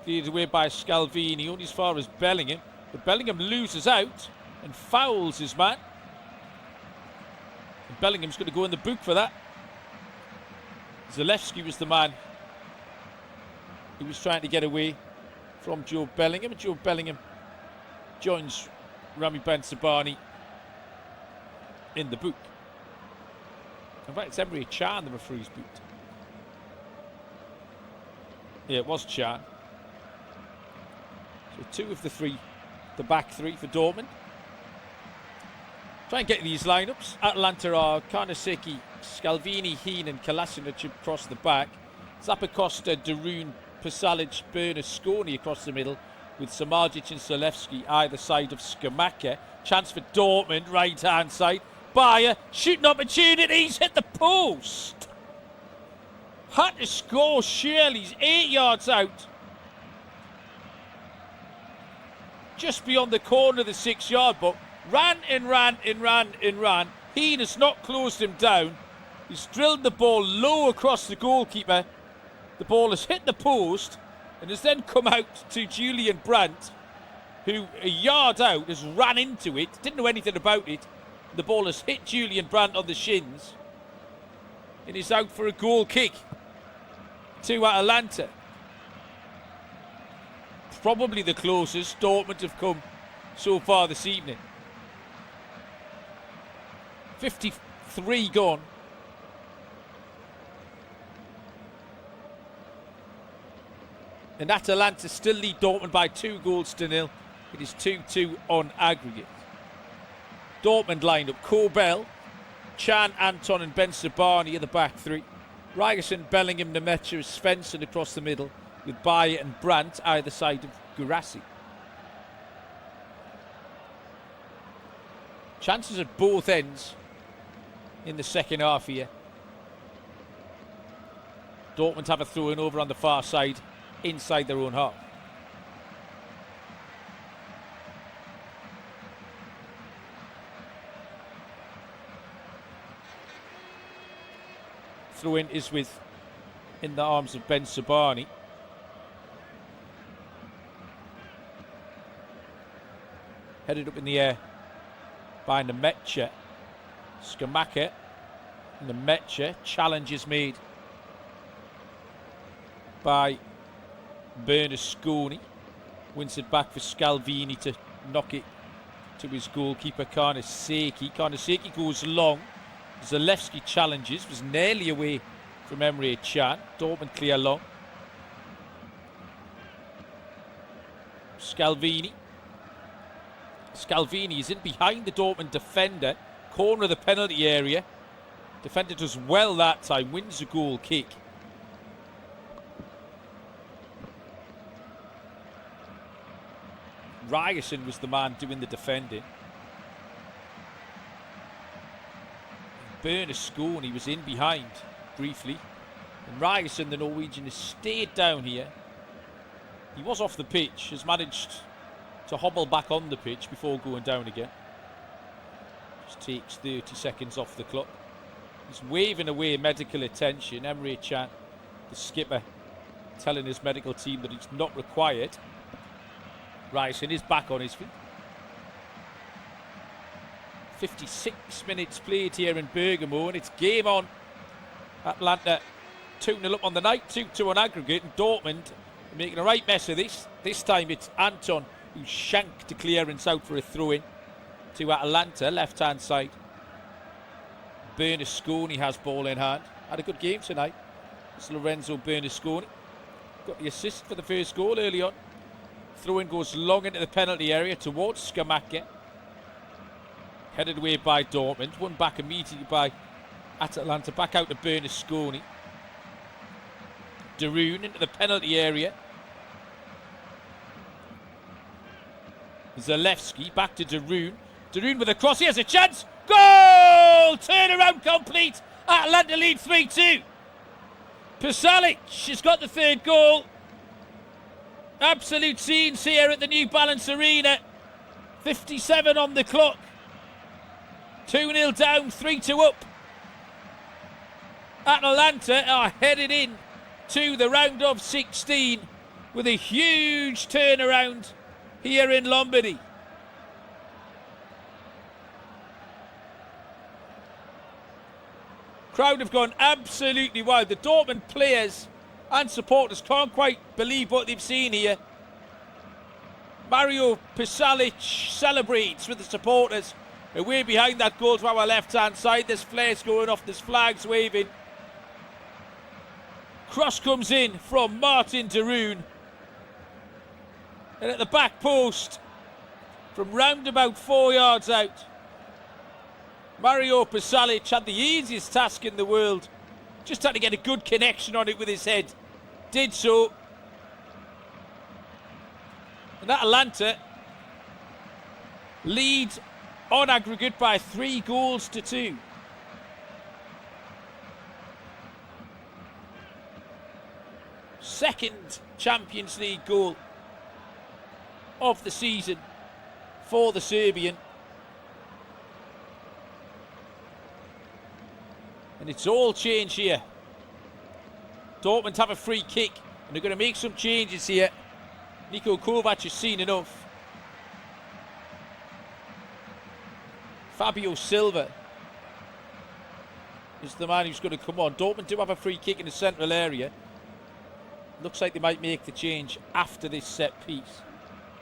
Cleared away by Scalvini, only as far as Bellingham. But Bellingham loses out and fouls his man. And Bellingham's going to go in the book for that. Zalewski was the man who was trying to get away from Joe Bellingham. And Joe Bellingham joins Rami Ben-Sabani in the book. In fact, it's Emre Can, the referee's boot. Yeah, it was Can. So two of the three, the back three for Dortmund. Try and get these lineups. Atalanta are Karnaseki, Scalvini, Heen and Kolasinac across the back. Zappacosta, de Roon, Pasalic, Bernasconi across the middle, with Samardzic and Zalewski either side of Scamacca. Chance for Dortmund, right-hand side. Bayer, shooting opportunities, hit the post. Had to score, surely. He's 8 yards out. Just beyond the corner of the 6-yard box. Ran. Heen has not closed him down. He's drilled the ball low across the goalkeeper. The ball has hit the post and has then come out to Julian Brandt, who a yard out has ran into it, didn't know anything about it. The ball has hit Julian Brandt on the shins and is out for a goal kick to Atalanta. Probably the closest Dortmund have come so far this evening. 53 gone. And Atalanta still lead Dortmund by 2-0. It is 2-2 on aggregate. Dortmund lined up: Kobel, Can, Anton and Ben Sabani are the back three. Ryerson, Bellingham, Nemetja, Svensson across the middle, with Bayer and Brandt either side of Gurasi. Chances at both ends in the second half here. Dortmund have a throw-in over on the far side, inside their own half. throw-in is in the arms of Ben Sabani. Headed up in the air by Nemetcha. Skamaka. Nemetcha. Challenge is made by Bernasconi. Wins it back for Scalvini to knock it to his goalkeeper, Karnaseki. Karnaseki goes long. Zalewski challenges. Was nearly away from Emre Can. Dortmund clear long. Scalvini. Scalvini is in behind the Dortmund defender. Corner of the penalty area. Defender does well that time. Wins a goal kick. Ryerson was the man doing the defending. Bernasconi was in behind briefly. And Ryerson, the Norwegian, has stayed down here. He was off the pitch, has managed to hobble back on the pitch before going down again. Just takes 30 seconds off the clock. He's waving away medical attention. Emre Can, the skipper, telling his medical team that it's not required. Ryerson is back on his feet. 56 minutes played here in Bergamo, and it's game on. Atalanta 2-0 up on the night, 2-2 on aggregate, and Dortmund are making a right mess of this. This time it's Anton who shanked the clearance out for a throw-in to Atalanta, left-hand side. Bernasconi has ball in hand. Had a good game tonight. It's Lorenzo Bernasconi. Got the assist for the first goal early on. Throw-in goes long into the penalty area towards Skamaka. Headed away by Dortmund. Won back immediately by Atalanta. Back out to Bernasconi. Darun into the penalty area. Zalewski back to Darun. Darun with a cross. He has a chance. Goal! Turnaround complete. Atalanta lead 3-2. Pasalic has got the third goal. Absolute scenes here at the New Balance Arena. 57 on the clock. 2-0 down, 3-2 up. Atalanta are headed in to the round of 16 with a huge turnaround here in Lombardy. Crowd have gone absolutely wild. The Dortmund players and supporters can't quite believe what they've seen here. Mario Pasalic celebrates with the supporters. Away behind that goal to our left-hand side. There's flares going off, there's flags waving. Cross comes in from Martin Darun. And at the back post, from round about 4 yards out, Mario Pasalic had the easiest task in the world. Just had to get a good connection on it with his head. Did so. And Atalanta lead on aggregate by 3-2. Second Champions League goal of the season for the Serbian. And it's all change here. Dortmund have a free kick and they're going to make some changes here. Niko Kovac has seen enough. Fabio Silva is the man who's going to come on. Dortmund do have a free kick in the central area. Looks like they might make the change after this set piece.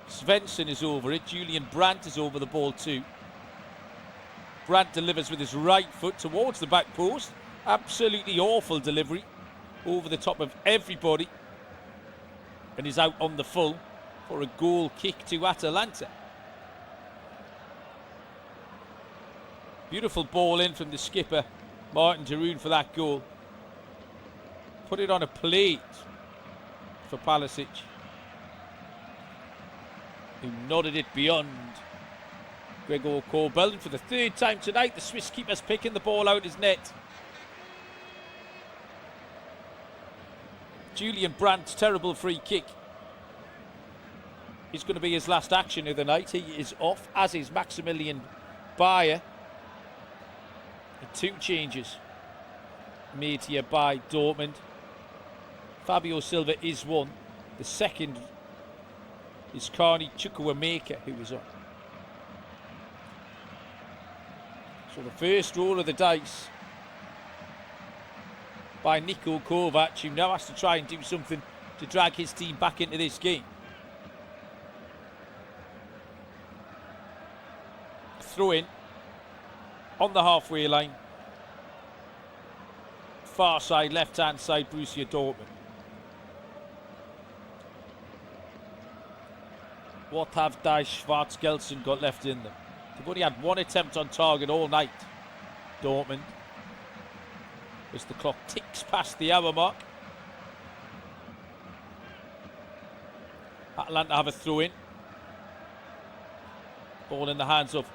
Svensson is over it. Julian Brandt is over the ball too. Brandt delivers with his right foot towards the back post. Absolutely awful delivery over the top of everybody. And is out on the full for a goal kick to Atalanta. Beautiful ball in from the skipper, Martin Darun, for that goal. Put it on a plate for Palisic, who nodded it beyond Gregor Kobel. And for the third time tonight, the Swiss keeper's picking the ball out his net. Julian Brandt's terrible free kick is going to be his last action of the night. He is off, as is Maximilian Bayer. And two changes. made here by Dortmund. Fabio Silva is one. The second is Carney Chukwuemeka, who was on. So the first roll of the dice by Niko Kovac, who now has to try and do something to drag his team back into this game. Throw in on the halfway line. Far side, left hand side, Borussia Dortmund. What have Die Schwarz-Gelsen got left in them? They've only had one attempt on target all night, Dortmund. As the clock ticks past the hour mark. Atalanta have a throw in. Ball in the hands of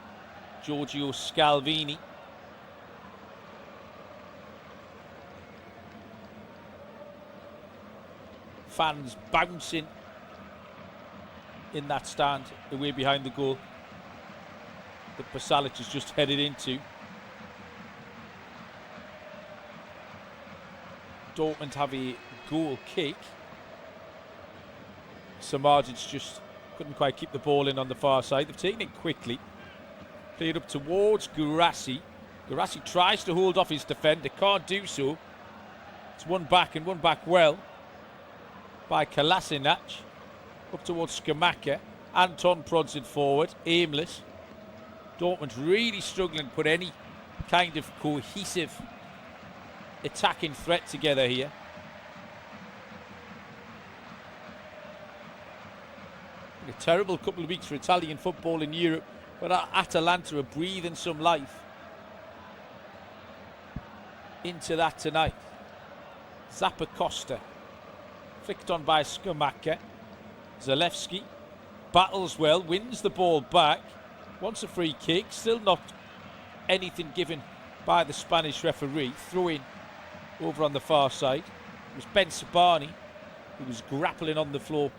Giorgio Scalvini. Fans bouncing in that stand away behind the goal that Pasalic has just headed into. Dortmund have a goal kick. Samardzic just couldn't quite keep the ball in on the far side. They've taken it quickly. Played up towards Guirassy. Guirassy tries to hold off his defender, can't do so. It's one back and one back well by Kolasinac. Up towards Scamacca. Anton prods it forward, aimless. Dortmund really struggling to put any kind of cohesive attacking threat together here. A terrible couple of weeks for Italian football in Europe, but Atalanta are breathing some life into that tonight. Zappacosta flicked on by Scamacca. Zalewski battles well, wins the ball back, wants a free kick, still not anything given by the Spanish referee. Throw in over on the far side. It was Ben Sabani who was grappling on the floor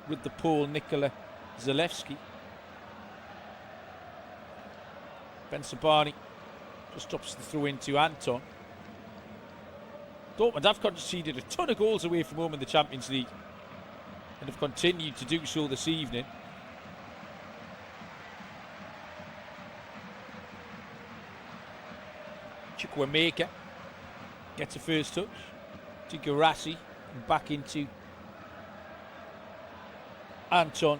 with the Pole, Nikola Zalewski. Ben Sabani just drops the throw in to Anton. Dortmund have conceded a ton of goals away from home in the Champions League and have continued to do so this evening. Chukwuemeka gets a first touch to Guirassy and back into Anton.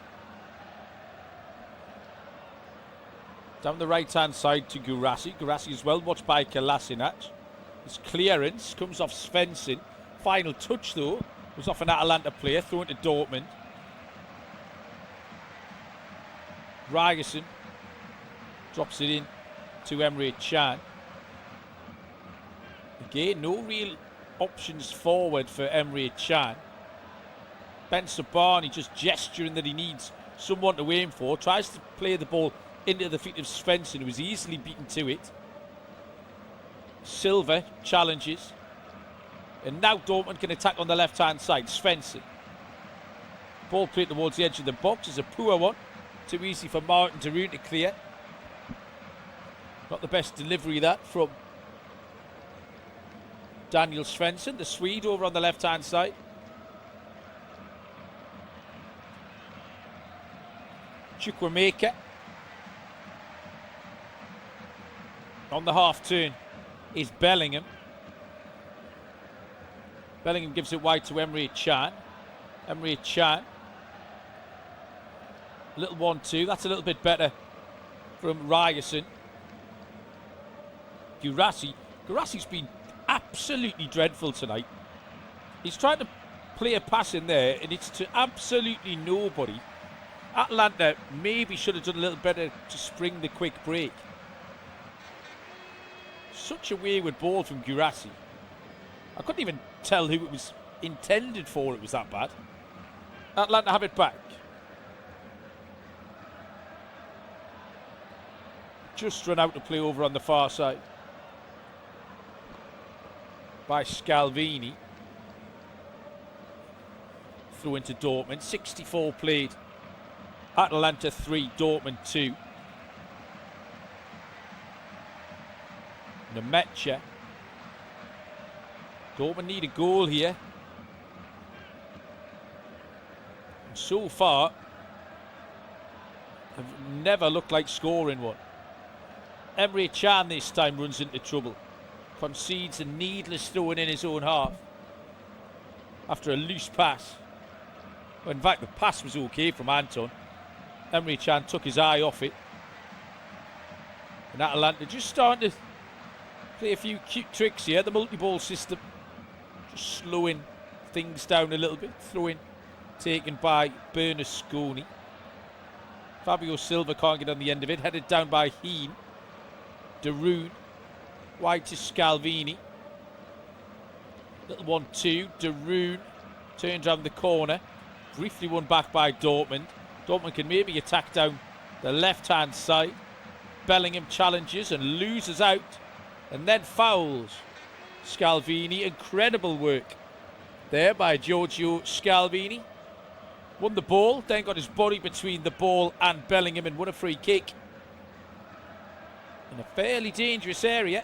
Down the right hand side to Guirassy. Guirassy is well watched by Kolasinac. His clearance comes off Svensson. Final touch though was off an Atalanta player, thrown to Dortmund. Ryerson drops it in to Emre Can. Again, no real options forward for Emre Can. Ben Sabani just gesturing that he needs someone to aim for. Tries to play the ball into the feet of Svensson, who was easily beaten to it. Silva challenges. And now Dortmund can attack on the left-hand side. Svensson. Ball played towards the edge of the box is a poor one. Too easy for Martin Tarun to clear. Not the best delivery that from Daniel Svensson, the Swede, over on the left-hand side. Chukwuemeka. On the half-turn is Bellingham. Bellingham gives it wide to Emre Can. Emre Can. Little 1-2. That's a little bit better from Ryerson. Guirassy. Guirassy's been absolutely dreadful tonight. He's trying to play a pass in there and it's to absolutely nobody. Atalanta maybe should have done a little better to spring the quick break. Such a wayward ball from Guirassy. I couldn't even tell who it was intended for, it was that bad. Atalanta have it back. Just run out to play over on the far side by Scalvini. Through into Dortmund. 64 played. Atalanta 3, Dortmund 2. Nemetcha. Dortmund need a goal here. And so far, have never looked like scoring one. Emre Can this time runs into trouble. Concedes a needless throwing in his own half after a loose pass. Well, in fact, the pass was okay from Anton. Emre Can took his eye off it. And Atalanta just starting to play a few cute tricks here. The multi-ball system just slowing things down a little bit. Throw-in taken by Bernasconi. Fabio Silva can't get on the end of it. Headed down by Heen. Darun. Wide to Scalvini. Little 1-2. Darun turns around the corner. Briefly won back by Dortmund. Dortmund can maybe attack down the left-hand side. Bellingham challenges and loses out. And then fouls Scalvini. Incredible work there by Giorgio Scalvini. Won the ball, then got his body between the ball and Bellingham and won a free kick. In a fairly dangerous area.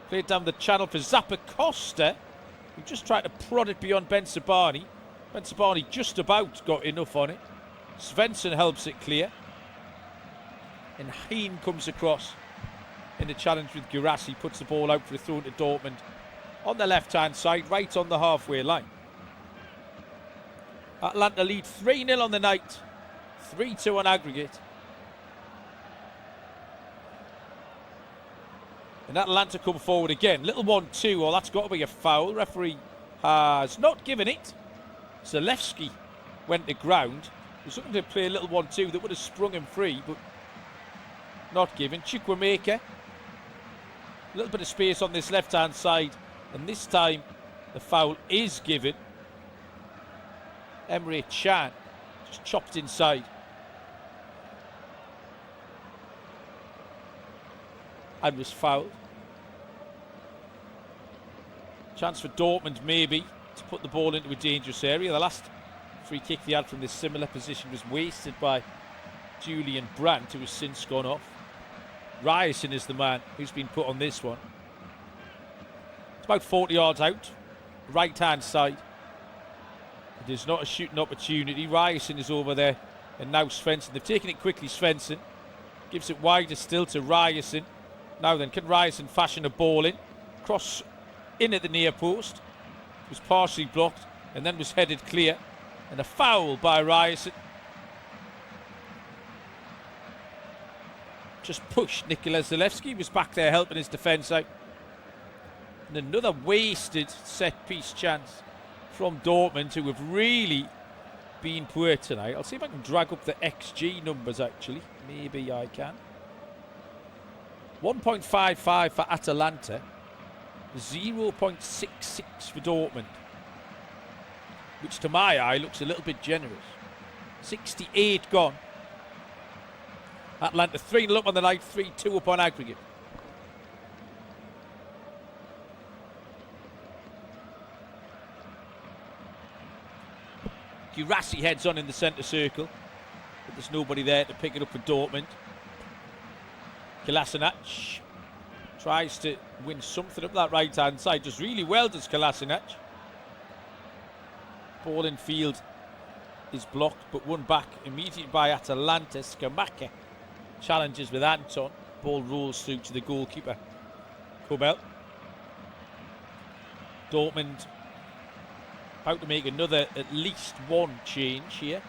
Played down the channel for Zappacosta, who just tried to prod it beyond Ben Sabani. Ben Sabani just about got enough on it. Svensson helps it clear. And Heen comes across in the challenge with Guirassy, puts the ball out for a throw to Dortmund on the left-hand side, right on the halfway line. Atalanta lead 3-0 on the night, 3-2 on aggregate. And Atalanta come forward again. Little 1-2, well, that's got to be a foul. Referee has not given it. Zalewski went to ground. He was looking to play a little 1-2 that would have sprung him free, but not given. Chukwuemeka. A little bit of space on this left-hand side. And this time, the foul is given. Emre Can just chopped inside. And was fouled. Chance for Dortmund maybe to put the ball into a dangerous area. The last free kick they had from this similar position was wasted by Julian Brandt, who has since gone off. Ryerson is the man who's been put on this one. It's about 40 yards out, right hand side. It is not a shooting opportunity. Ryerson is over there, and now Svensson. They've taken it quickly. Svensson gives it wider still to Ryerson. Now then, can Ryerson fashion a ball in? Cross in at the near post. It was partially blocked and then was headed clear. And a foul by Ryerson. Just pushed. Nikola Zalewski was back there helping his defence out. And another wasted set-piece chance from Dortmund, who have really been poor tonight. I'll see if I can drag up the XG numbers, actually. Maybe I can. 1.55 for Atalanta. 0.66 for Dortmund. Which to my eye looks a little bit generous. 68 gone. Atalanta 3-0 up on the night, 3-2 up on aggregate. Guirassy heads on in the centre circle, but there's nobody there to pick it up for Dortmund. Kolasinac tries to win something up that right hand side, does really well, does Kolasinac. Ball in field is blocked, but won back immediately by Atalanta. Scamacca challenges with Anton. Ball rolls through to the goalkeeper, Kobel. Dortmund about to make another, at least one change here.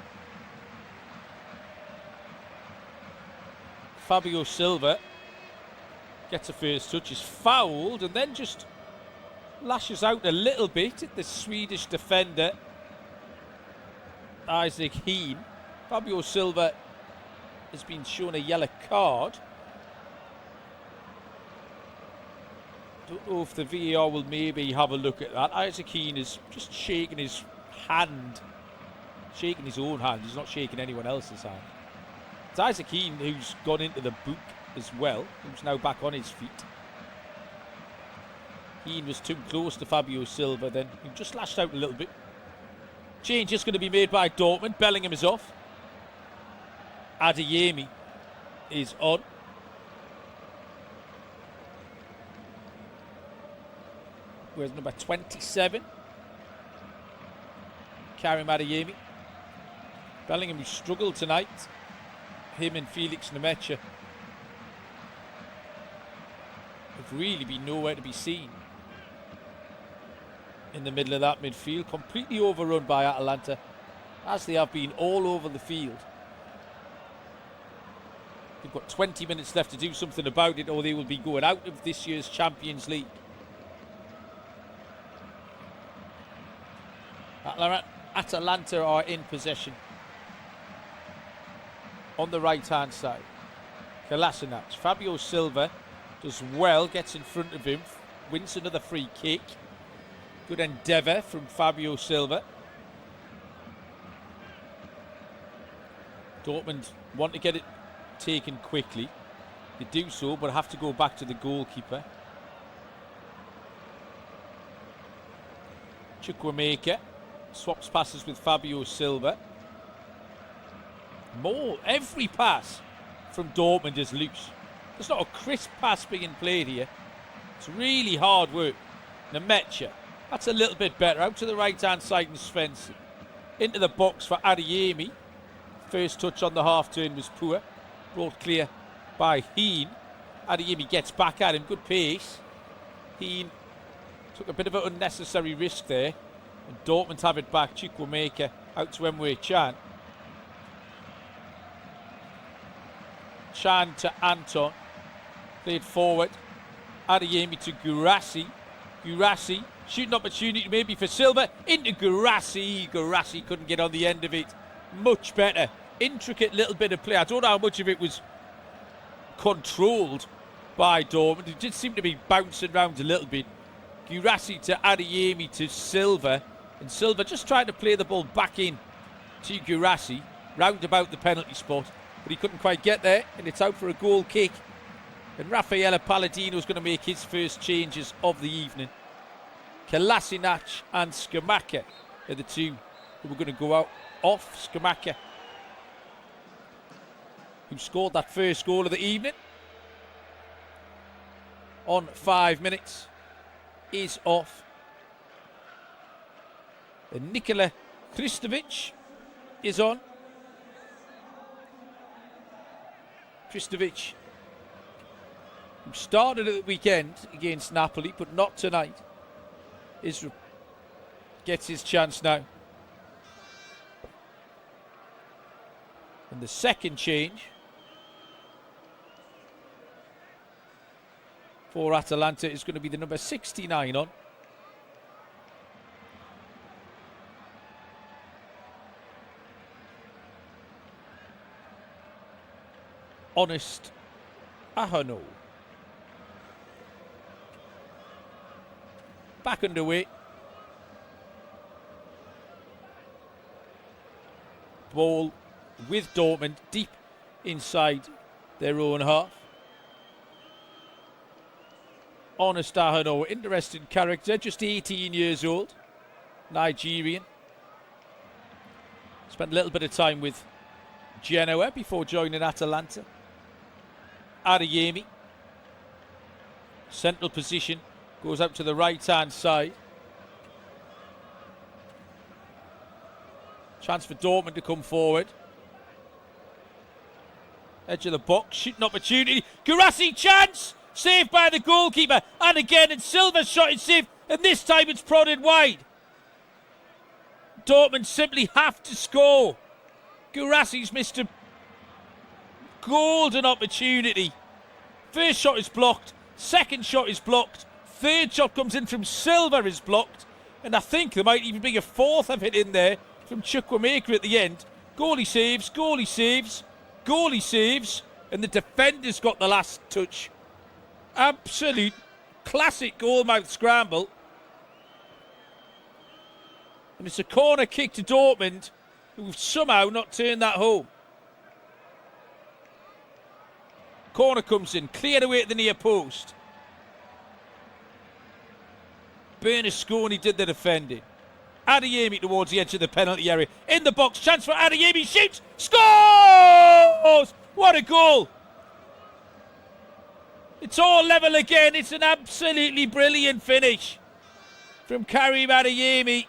Fabio Silva gets a first touch, is fouled, and then just lashes out a little bit at the Swedish defender, Isaac Heen. Fabio Silva has been shown a yellow card. Don't know if the VAR will maybe have a look at that. Isaac Heen is just shaking his hand, shaking his own hand. He's not shaking anyone else's hand. It's Isaac Heen who's gone into the book as well, who's now back on his feet. Heen was too close to Fabio Silva then. He just lashed out a little bit. Change is going to be made by Dortmund. Bellingham is off. Adeyemi is on. Where's number 27? Karim Adeyemi. Bellingham, who struggled tonight. Him and Felix Nemecha have really been nowhere to be seen in the middle of that midfield. Completely overrun by Atalanta, as they have been all over the field. They've got 20 minutes left to do something about it, or they will be going out of this year's Champions League. Atalanta are in possession on the right-hand side. Kolasinac. Fabio Silva does well, gets in front of him, wins another free kick. Good endeavour from Fabio Silva. Dortmund want to get it taken quickly. They do so, but have to go back to the goalkeeper. Chukwuemeka swaps passes with Fabio Silva. Every pass from Dortmund is loose. There's not a crisp pass being played here. It's really hard work. Nemecha, that's a little bit better. Out to the right-hand side and Svensson. Into the box for Adeyemi. First touch on the half-turn was poor. Brought clear by Heen. Adeyemi gets back at him. Good pace. Heen took a bit of an unnecessary risk there. And Dortmund have it back. Chukwuemeka out to Emre Can. Can to Anton. Played forward. Adeyemi to Guirassy. Guirassy. Shooting opportunity maybe for Silva. Into Guirassy. Guirassy couldn't get on the end of it. Much better. Intricate little bit of play. I don't know how much of it was controlled by Dortmund. It did seem to be bouncing around a little bit. Guirassy to Adeyemi to Silva. And Silva just trying to play the ball back in to Guirassy. Round about the penalty spot. But he couldn't quite get there. And it's out for a goal kick. And Raffaele Palladino's going to make his first changes of the evening. Kolasinac and Scamacca are the two who were going to go out off. Scamacca, who scored that first goal of the evening on 5 minutes, is off. And Nikola Kristovic is on. Kristovic, who started at the weekend against Napoli, but not tonight, gets his chance now. And the second change for Atalanta is going to be the number 69 on. Honest Ahano. Back underway. Ball with Dortmund deep inside their own half. Honest Ahano, interesting character, just 18 years old, Nigerian. Spent a little bit of time with Genoa before joining Atalanta. Adeyemi, central position, goes out to the right-hand side. Chance for Dortmund to come forward. Edge of the box, shooting opportunity. Guirassy, chance! Saved by the goalkeeper. And again, and Silva's shot is saved. And this time it's prodded wide. Dortmund simply have to score. Guirassy's missed a golden opportunity. First shot is blocked. Second shot is blocked. Third shot comes in from Silva is blocked. And I think there might even be a fourth of it in there from Chukwuemeka at the end. Goalie saves, goalie saves, goalie saves. And the defender's got the last touch. Absolute classic goalmouth scramble. And it's a corner kick to Dortmund, who've somehow not turned that home. Corner comes in, cleared away at the near post. Bernasconi did the defending. Adeyemi towards the edge of the penalty area. In the box, chance for Adeyemi, shoots, scores! What a goal! It's all level again. It's an absolutely brilliant finish. from Karim Adeyemi.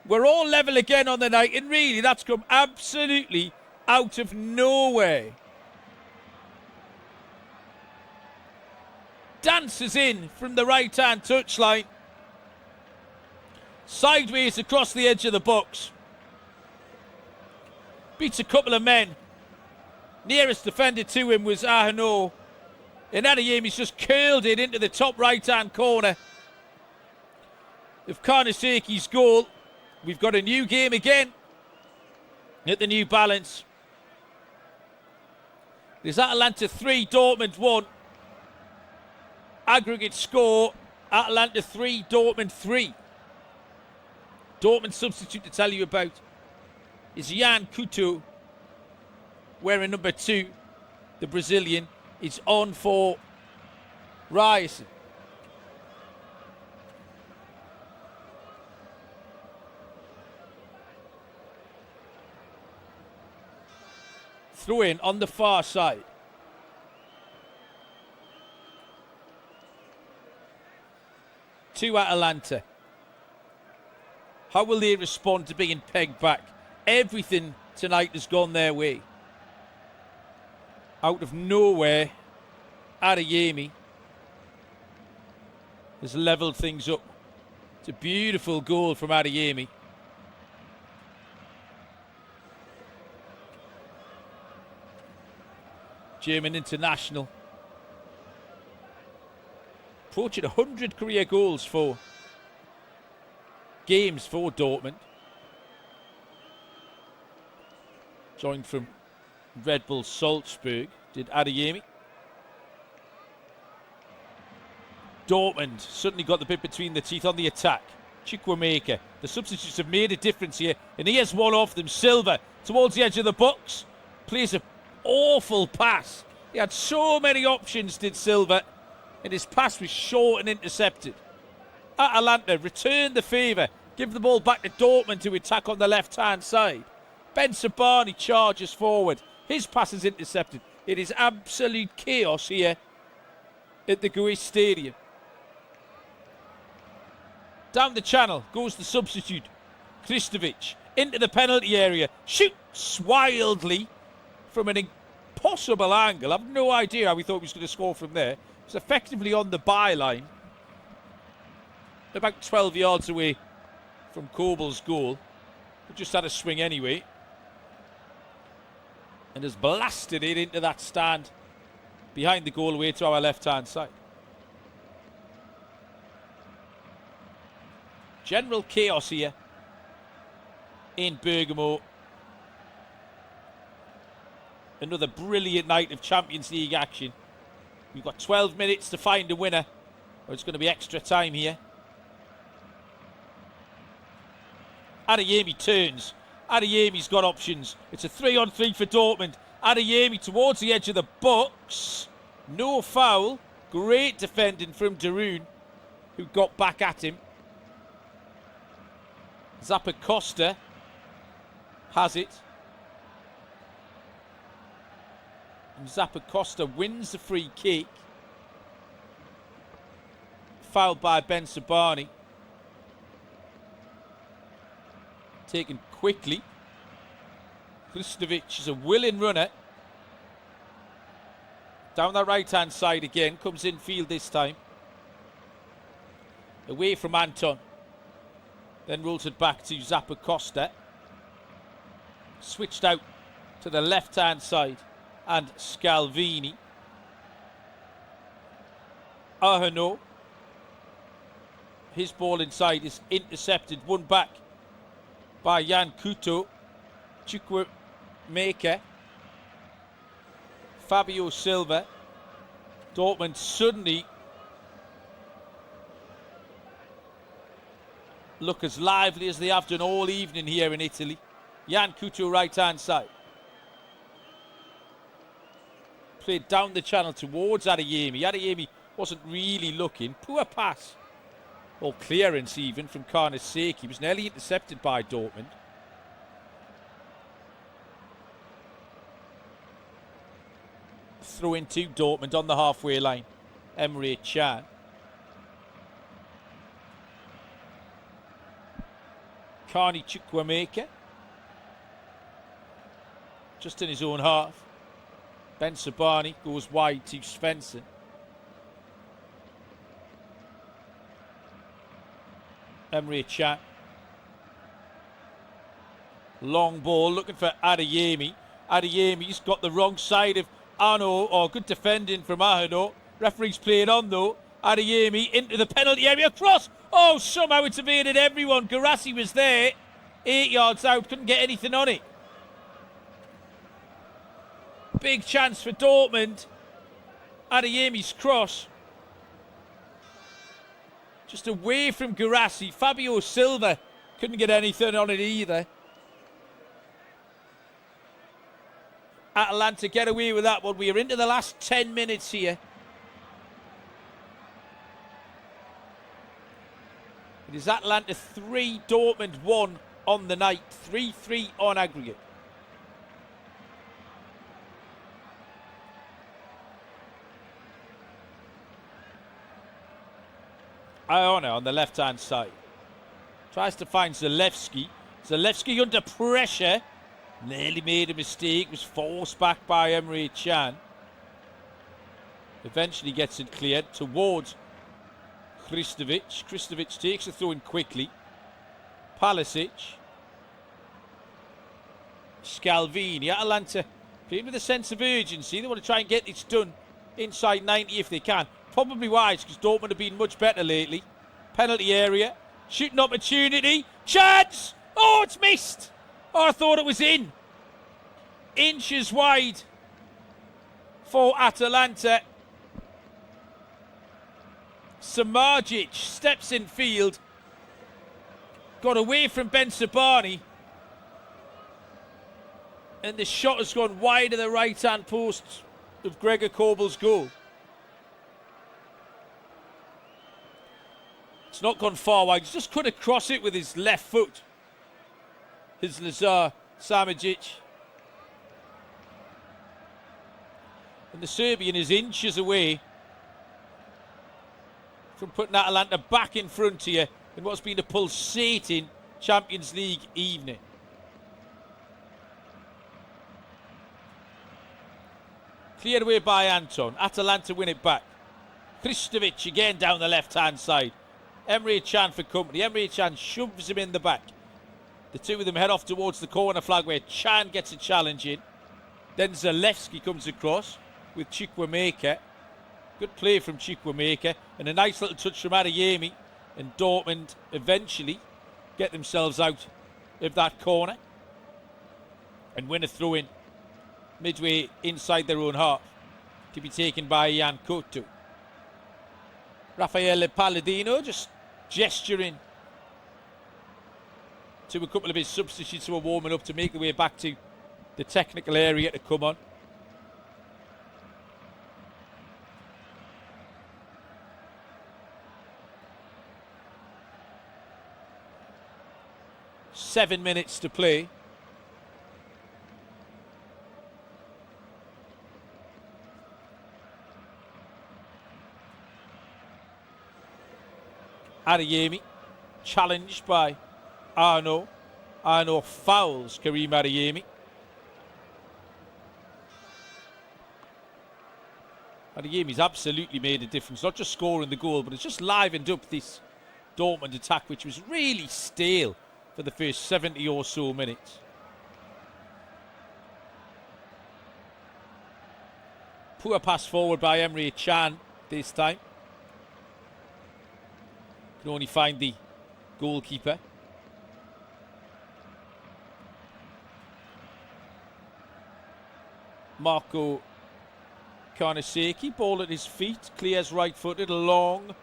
We're all level again on the night, and really that's come absolutely out of nowhere. Dances in from the right-hand touchline. Sideways across the edge of the box. Beats a couple of men. Nearest defender to him was Ahano. And Adeyemi's just curled it into the top right-hand corner of Karnasaki's goal. We've got a new game again at the New Balance. There's Atalanta 3, Dortmund 1. Aggregate score, Atalanta 3, Dortmund 3. Dortmund substitute to tell you about is Jan Couto, wearing number 2. The Brazilian is on for Ryerson. Throw in on the far side. To Atalanta. How will they respond to being pegged back? Everything tonight has gone their way. Out of nowhere, Adeyemi has levelled things up. It's a beautiful goal from Adeyemi. German international. Approaching 100 career goals for games for Dortmund. Joined from Red Bull Salzburg, did Adeyemi. Dortmund suddenly got the bit between the teeth on the attack. Chukwuemeka. The substitutes have made a difference here, and he has one off them. Silva towards the edge of the box. Plays an awful pass. He had so many options, did Silva, and his pass was short and intercepted. Atalanta return the favour. Give the ball back to Dortmund to attack on the left-hand side. Ben Sabani charges forward. His pass is intercepted. It is absolute chaos here at the Guis Stadium. Down the channel goes the substitute, Kristovic, into the penalty area. Shoots wildly from an impossible angle. I've no idea how he thought he was going to score from there. It's effectively on the byline, about 12 yards away from Kobel's goal. But just had a swing anyway, and has blasted it into that stand behind the goal away to our left-hand side. General chaos here in Bergamo. Another brilliant night of Champions League action. We've got 12 minutes to find a winner, or it's going to be extra time here. Adeyemi turns. Adeyemi's got options. It's a 3-on-3 for Dortmund. Adeyemi towards the edge of the box. No foul. Great defending from Darun, who got back at him. Zappacosta has it. And Zappacosta wins the free kick. Fouled by Ben Sabani. Taken quickly. Kristovic is a willing runner. Down that right-hand side again. Comes in field this time. Away from Anton. Then rolls it back to Zappacosta. Switched out to the left-hand side. And Scalvini. Ahano. His ball inside is intercepted. Won back by Jan Couto. Chukwuemeka. Fabio Silva. Dortmund suddenly look as lively as they have done all evening here in Italy. Jan Couto right-hand side. Played down the channel towards Adeyemi. Adeyemi wasn't really looking. Poor pass. Or clearance even from Karnasaki. He was nearly intercepted by Dortmund. Throw in to Dortmund on the halfway line. Emre Can. Carney Chukwuemeka. Just in his own half. Ben Sabani goes wide to Svensson. Emre Can. Long ball looking for Adeyemi. Adeyemi's got the wrong side of Arno. Good defending from Ahano. Referee's playing on though. Adeyemi into the penalty area. Cross. Somehow it's evaded everyone. Guirassy was there. 8 yards out. Couldn't get anything on it. Big chance for Dortmund. Adeyemi's cross. Just away from Guirassy. Fabio Silva couldn't get anything on it either. Atalanta get away with that one. We are into the last 10 minutes here. It is Atalanta 3, Dortmund 1 on the night. 3-3 on aggregate. Iona on the left-hand side. Tries to find Zalewski. Zalewski under pressure. Nearly made a mistake. Was forced back by Emre Can. Eventually gets it cleared towards Kristovic. Kristovic takes the throw in quickly. Palisic. Scalvini. Atalanta playing with a sense of urgency. They want to try and get this done inside 90 if they can. Probably wise because Dortmund have been much better lately. Penalty area. Shooting opportunity. Chance! It's missed! I thought it was in. Inches wide for Atalanta. Samardzic steps in field. Got away from Ben Sabani. And the shot has gone wide of the right-hand post of Gregor Kobel's goal. It's not gone far wide. He's just cut across it with his left foot. His Lazar Samardzic. And the Serbian is inches away from putting Atalanta back in front here in what's been a pulsating Champions League evening. Cleared away by Anton. Atalanta win it back. Kristovic again down the left-hand side. Emre Can for company. Emre Can shoves him in the back. The two of them head off towards the corner flag where Can gets a challenge in. Then Zalewski comes across with Chukwuemeka. Good play from Chukwuemeka and a nice little touch from Adeyemi. And Dortmund eventually get themselves out of that corner and win a throw-in midway inside their own half to be taken by Jan Couto. Raffaele Palladino just gesturing to a couple of his substitutes who are warming up to make their way back to the technical area to come on. Seven minutes to play. Adeyemi challenged by Arno. Arno fouls Karim Adeyemi. Adeyemi's absolutely made a difference, not just scoring the goal, but it's just livened up this Dortmund attack, which was really stale for the first 70 or so minutes. Poor pass forward by Emre Can this time. Can only find the goalkeeper. Marco Karnaseki, ball at his feet, clears right-footed, long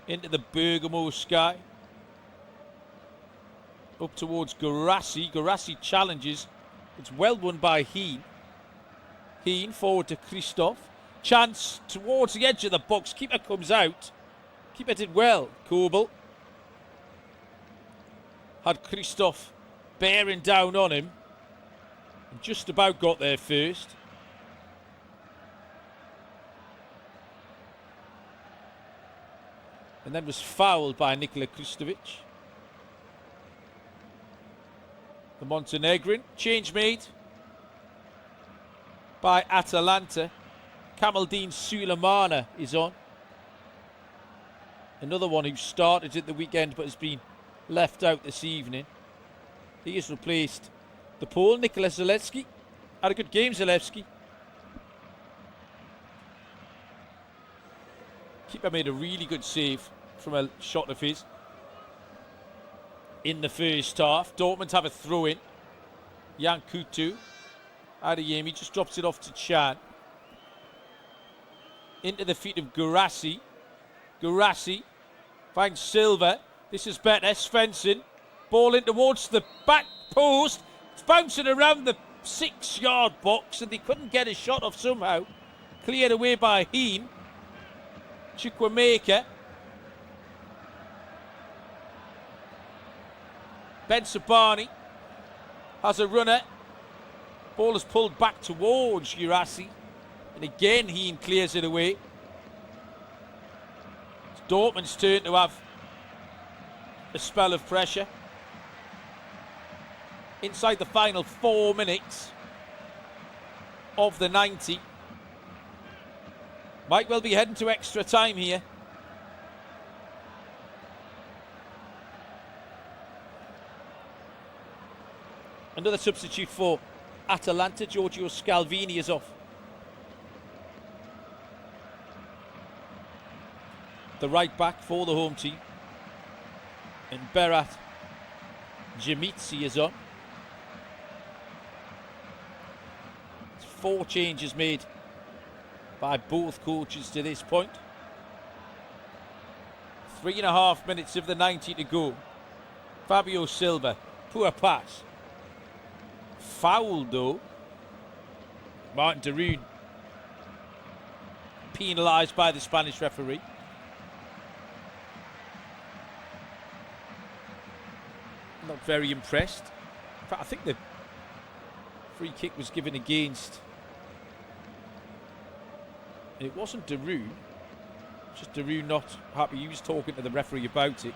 into the Bergamo sky. Up towards Guirassy. Guirassy challenges. It's well won by Heen. Heen forward to Christoph. Chance towards the edge of the box. Keeper comes out. Keeper did well. Kobel had Christoph bearing down on him. And just about got there first. and then was fouled by Nikola Kristovic. The Montenegrin. Change made by Atalanta. Kamaldeen Sulemana is on. Another one who started at the weekend but has been left out this evening. He has replaced the Pole, Nikola Zalewski. Had a good game, Zalewski. Keeper made a really good save from a shot of his in the first half. Dortmund have a throw in. Yankutu. Adeyemi just drops it off to Chan. Into the feet of Guirassy. Guirassy finds Silva. This is better. Svensson. Ball in towards the back post. It's bouncing around the 6-yard box and they couldn't get a shot off somehow. Cleared away by Heem. Chukwuemeka. Ben Sabani has a runner. Ball is pulled back towards Guirassy. And again, Heem clears it away. It's Dortmund's turn to have a spell of pressure. Inside the final 4 minutes of the 90. Might well be heading to extra time here. Another substitute for Atalanta. Giorgio Scalvini is off. The right back for the home team. And Berat Djemitsi is on. 4 changes made by both coaches to this point. 3.5 minutes of the 90 to go. Fabio Silva, poor pass. Fouled though. Martin de Roon penalised by the Spanish referee. Not very impressed. In fact, I think the free kick was given against. It wasn't de Roon. Just de Roon not happy. He was talking to the referee about it.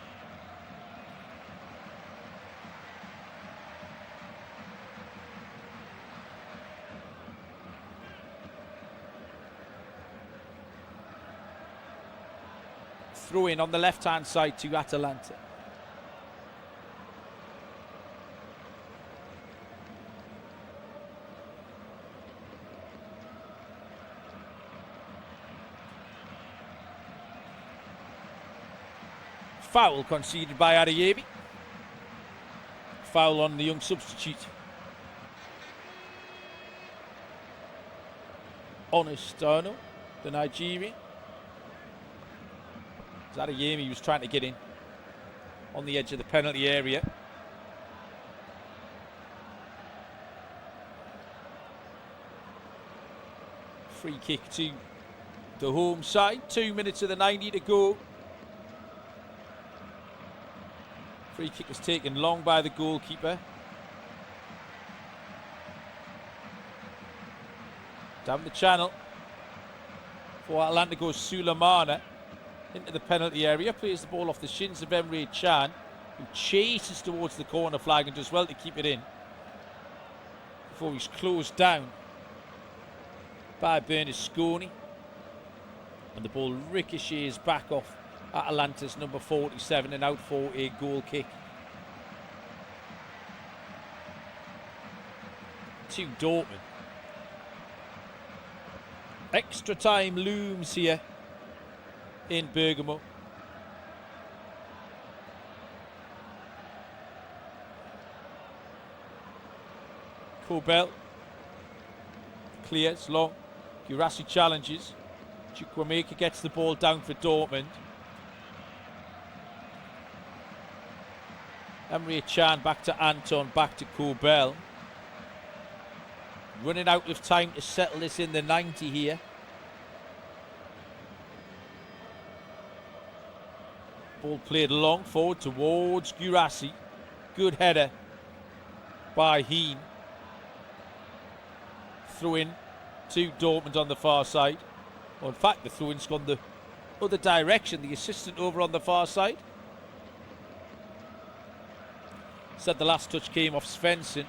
Throw in on the left-hand side to Atalanta. Foul conceded by Adeyemi. Foul on the young substitute. Onestano, the Nigerian. Adeyemi was trying to get in on the edge of the penalty area. Free kick to the home side. 2 minutes of the 90 to go. Free kick was taken long by the goalkeeper. Down the channel. For Atalanta goes Sulemana into the penalty area. Plays the ball off the shins of Emre Can, who chases towards the corner flag and does well to keep it in before he's closed down by Bernasconi. And the ball ricochets back off Atalanta's number 47 and out for a goal kick. To Dortmund. Extra time looms here in Bergamo. Kobel clears long. Guirassy challenges. Chukwuemeka gets the ball down for Dortmund. Emre Can back to Anton, back to Kobel. Running out of time to settle this in the 90 here. Ball played long forward towards Guirassy. Good header by Heem. Throw in to Dortmund on the far side. Well, in fact, the throw-in's gone the other direction, the assistant over on the far side. Said the last touch came off Svensson.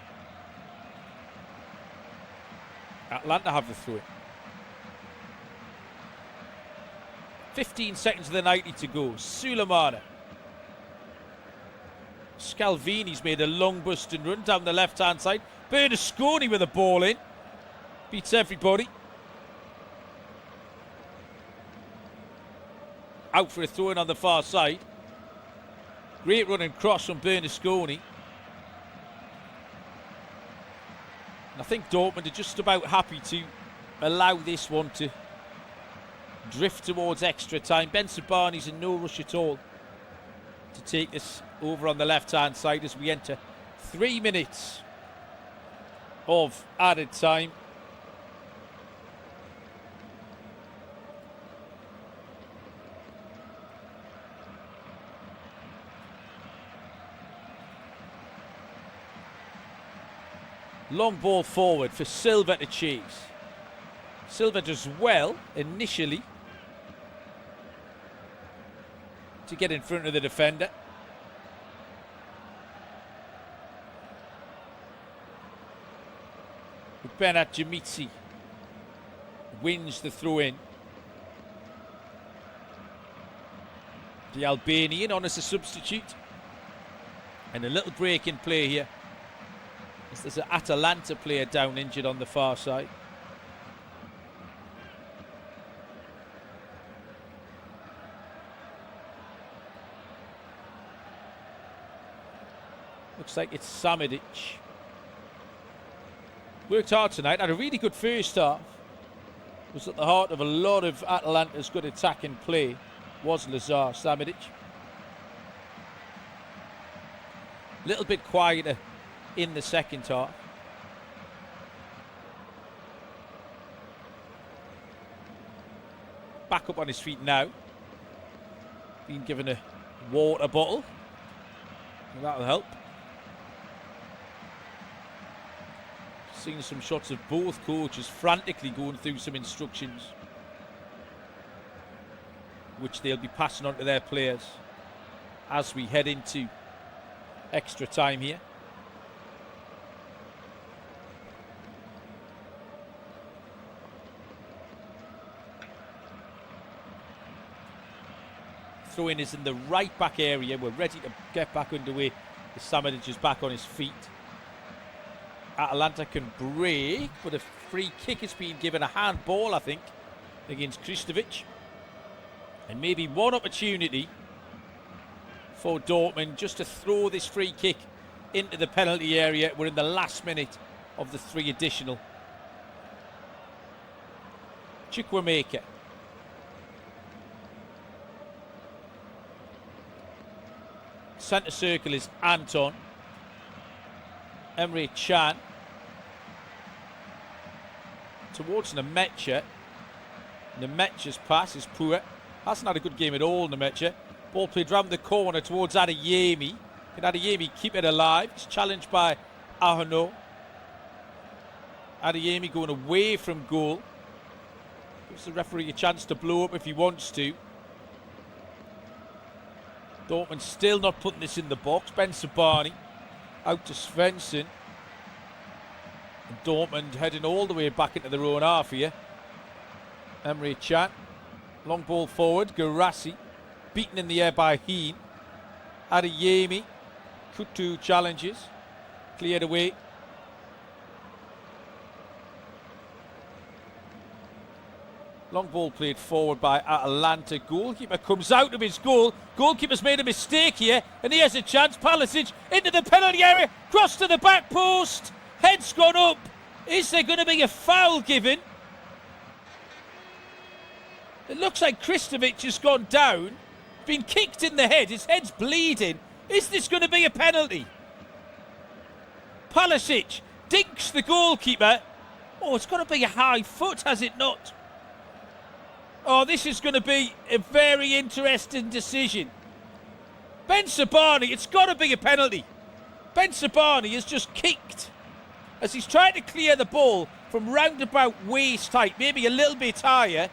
Atalanta have the throw. 15 seconds of the 90 to go. Sulemana. Scalvini's made a long bust and run down the left-hand side. Bernasconi with a ball in. Beats everybody. Out for a throw-in on the far side. Great run and cross from Bernasconi. And I think Dortmund are just about happy to allow this one to drift towards extra time. Ben Sabani's in no rush at all to take this over on the left-hand side as we enter 3 minutes of added time. Long ball forward for Silva to chase. Silva does well initially to get in front of the defender. Bernat Jamitsi wins the throw in. The Albanian on as a substitute. And a little break in play here. There's an Atalanta player down injured on the far side. Looks like it's Samidic. Worked hard tonight, had a really good first half. Was at the heart of a lot of Atalanta's good attacking play, was Lazar Samidic. A little bit quieter in the second half. Back up on his feet now. Being given a water bottle. That'll help. Seen some shots of both coaches frantically going through some instructions, which they'll be passing on to their players as we head into extra time here. Throw-in is in the right back area. We're ready to get back underway. The Samidic is back on his feet. Atalanta can break, but a free kick has been given, a handball, I think, against Kristovic. And maybe one opportunity for Dortmund just to throw this free kick into the penalty area. We're in the last minute of the 3 additional. Chukwuemeka. Centre circle is Anton. Emre Can. Towards Nemetcha. Nemetcha's pass is poor. Hasn't had a good game at all, Nemetcha. Ball played round the corner towards Adeyemi. Can Adeyemi keep it alive? It's challenged by Ahono. Adeyemi going away from goal. Gives the referee a chance to blow up if he wants to. Dortmund still not putting this in the box. Ben Sabani out to Svensson. And Dortmund heading all the way back into their own half here. Emre Can. Long ball forward. Garassi. Beaten in the air by Heen. Adeyemi. Kutu challenges. Cleared away. Long ball played forward by Atalanta. Goalkeeper comes out of his goal. Goalkeeper's made a mistake here, and he has a chance. Palicic into the penalty area. Cross to the back post. Head's gone up. Is there going to be a foul given? It looks like Kristovic has gone down. Been kicked in the head. His head's bleeding. Is this going to be a penalty? Palicic dinks the goalkeeper. Oh, it's got to be a high foot, has it not? Oh, this is going to be a very interesting decision. Ben Sabani, it's got to be a penalty. Ben Sabani has just kicked as he's trying to clear the ball from roundabout waist height, maybe a little bit higher.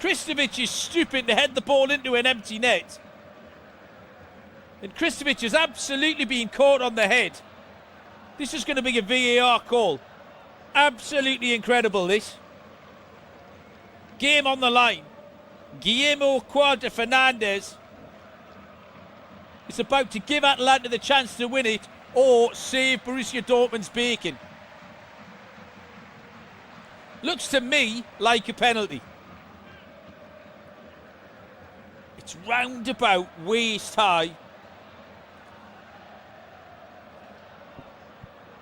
Kristovic is stooping to head the ball into an empty net. And Kristovic is absolutely being caught on the head. This is going to be a VAR call. Absolutely incredible, this. Game on the line. Guillermo Cuadra Fernandez is about to give Atalanta the chance to win it or save Borussia Dortmund's bacon. Looks to me like a penalty. It's round about waist high.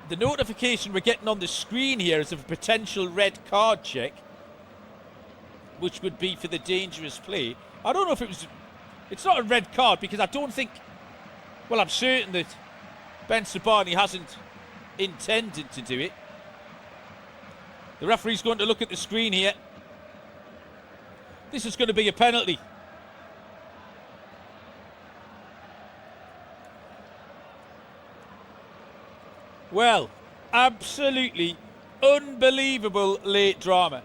The notification we're getting on the screen here is of a potential red card check, which would be for the dangerous play. I don't know if it was... It's not a red card because I don't think... Well, I'm certain that Ben Sabani hasn't intended to do it. The referee's going to look at the screen here. This is going to be a penalty. Well, absolutely unbelievable late drama.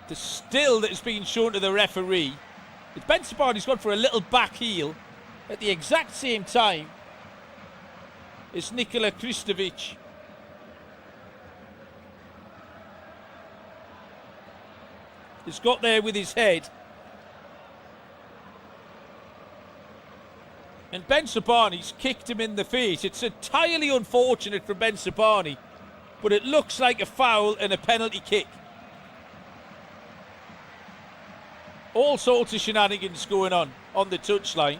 The still that is being shown to the referee is Ben Sabani's gone for a little back heel at the exact same time as Nikola Kristovic. He's got there with his head. And Ben Sabani's kicked him in the face. It's entirely unfortunate for Ben Sabani, but it looks like a foul and a penalty kick. All sorts of shenanigans going on the touchline.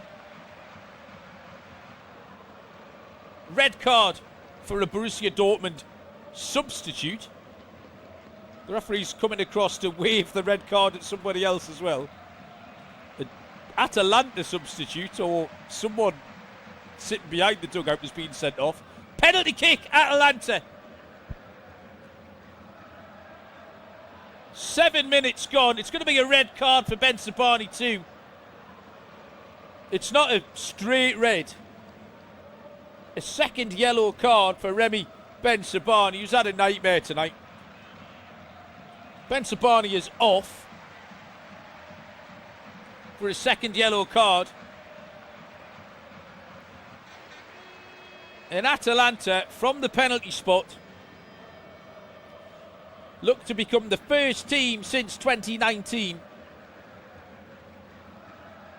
Red card for a Borussia Dortmund substitute. The referee's coming across to wave the red card at somebody else as well. The Atalanta substitute, or someone sitting behind the dugout, has been sent off. Penalty kick, Atalanta. 7 minutes gone. It's going to be a red card for Ben Sabani too. It's not a straight red. A second yellow card for Remy Ben Sabani, who's had a nightmare tonight. Ben Sabani is off for a second yellow card. And Atalanta, from the penalty spot, look to become the first team since 2019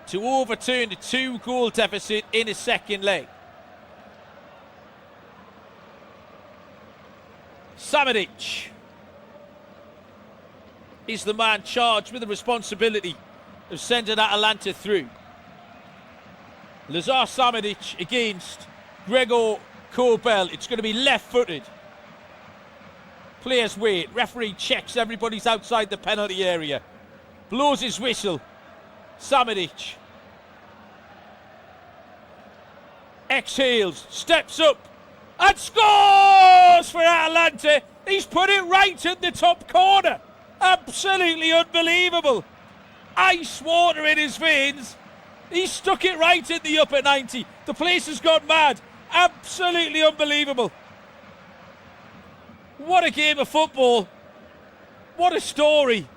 to overturn a 2-goal deficit in a second leg. Samanic is the man charged with the responsibility of sending Atalanta through. Lazar Samanic against Gregor Kobel. It's going to be left-footed. Players wait. Referee checks everybody's outside the penalty area. Blows his whistle. Samanic exhales, steps up and scores for Atalanta. He's put it right in the top corner. Absolutely unbelievable. Ice water in his veins. He stuck it right in the upper 90. The place has gone mad. Absolutely unbelievable. What a game of football. What a story.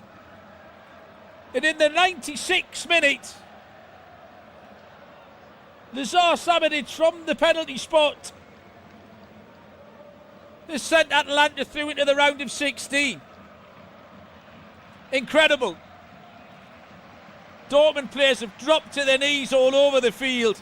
And in the 96th minute, Lazar Samanic from the penalty spot has sent Atalanta through into the round of 16. Incredible. Dortmund players have dropped to their knees all over the field.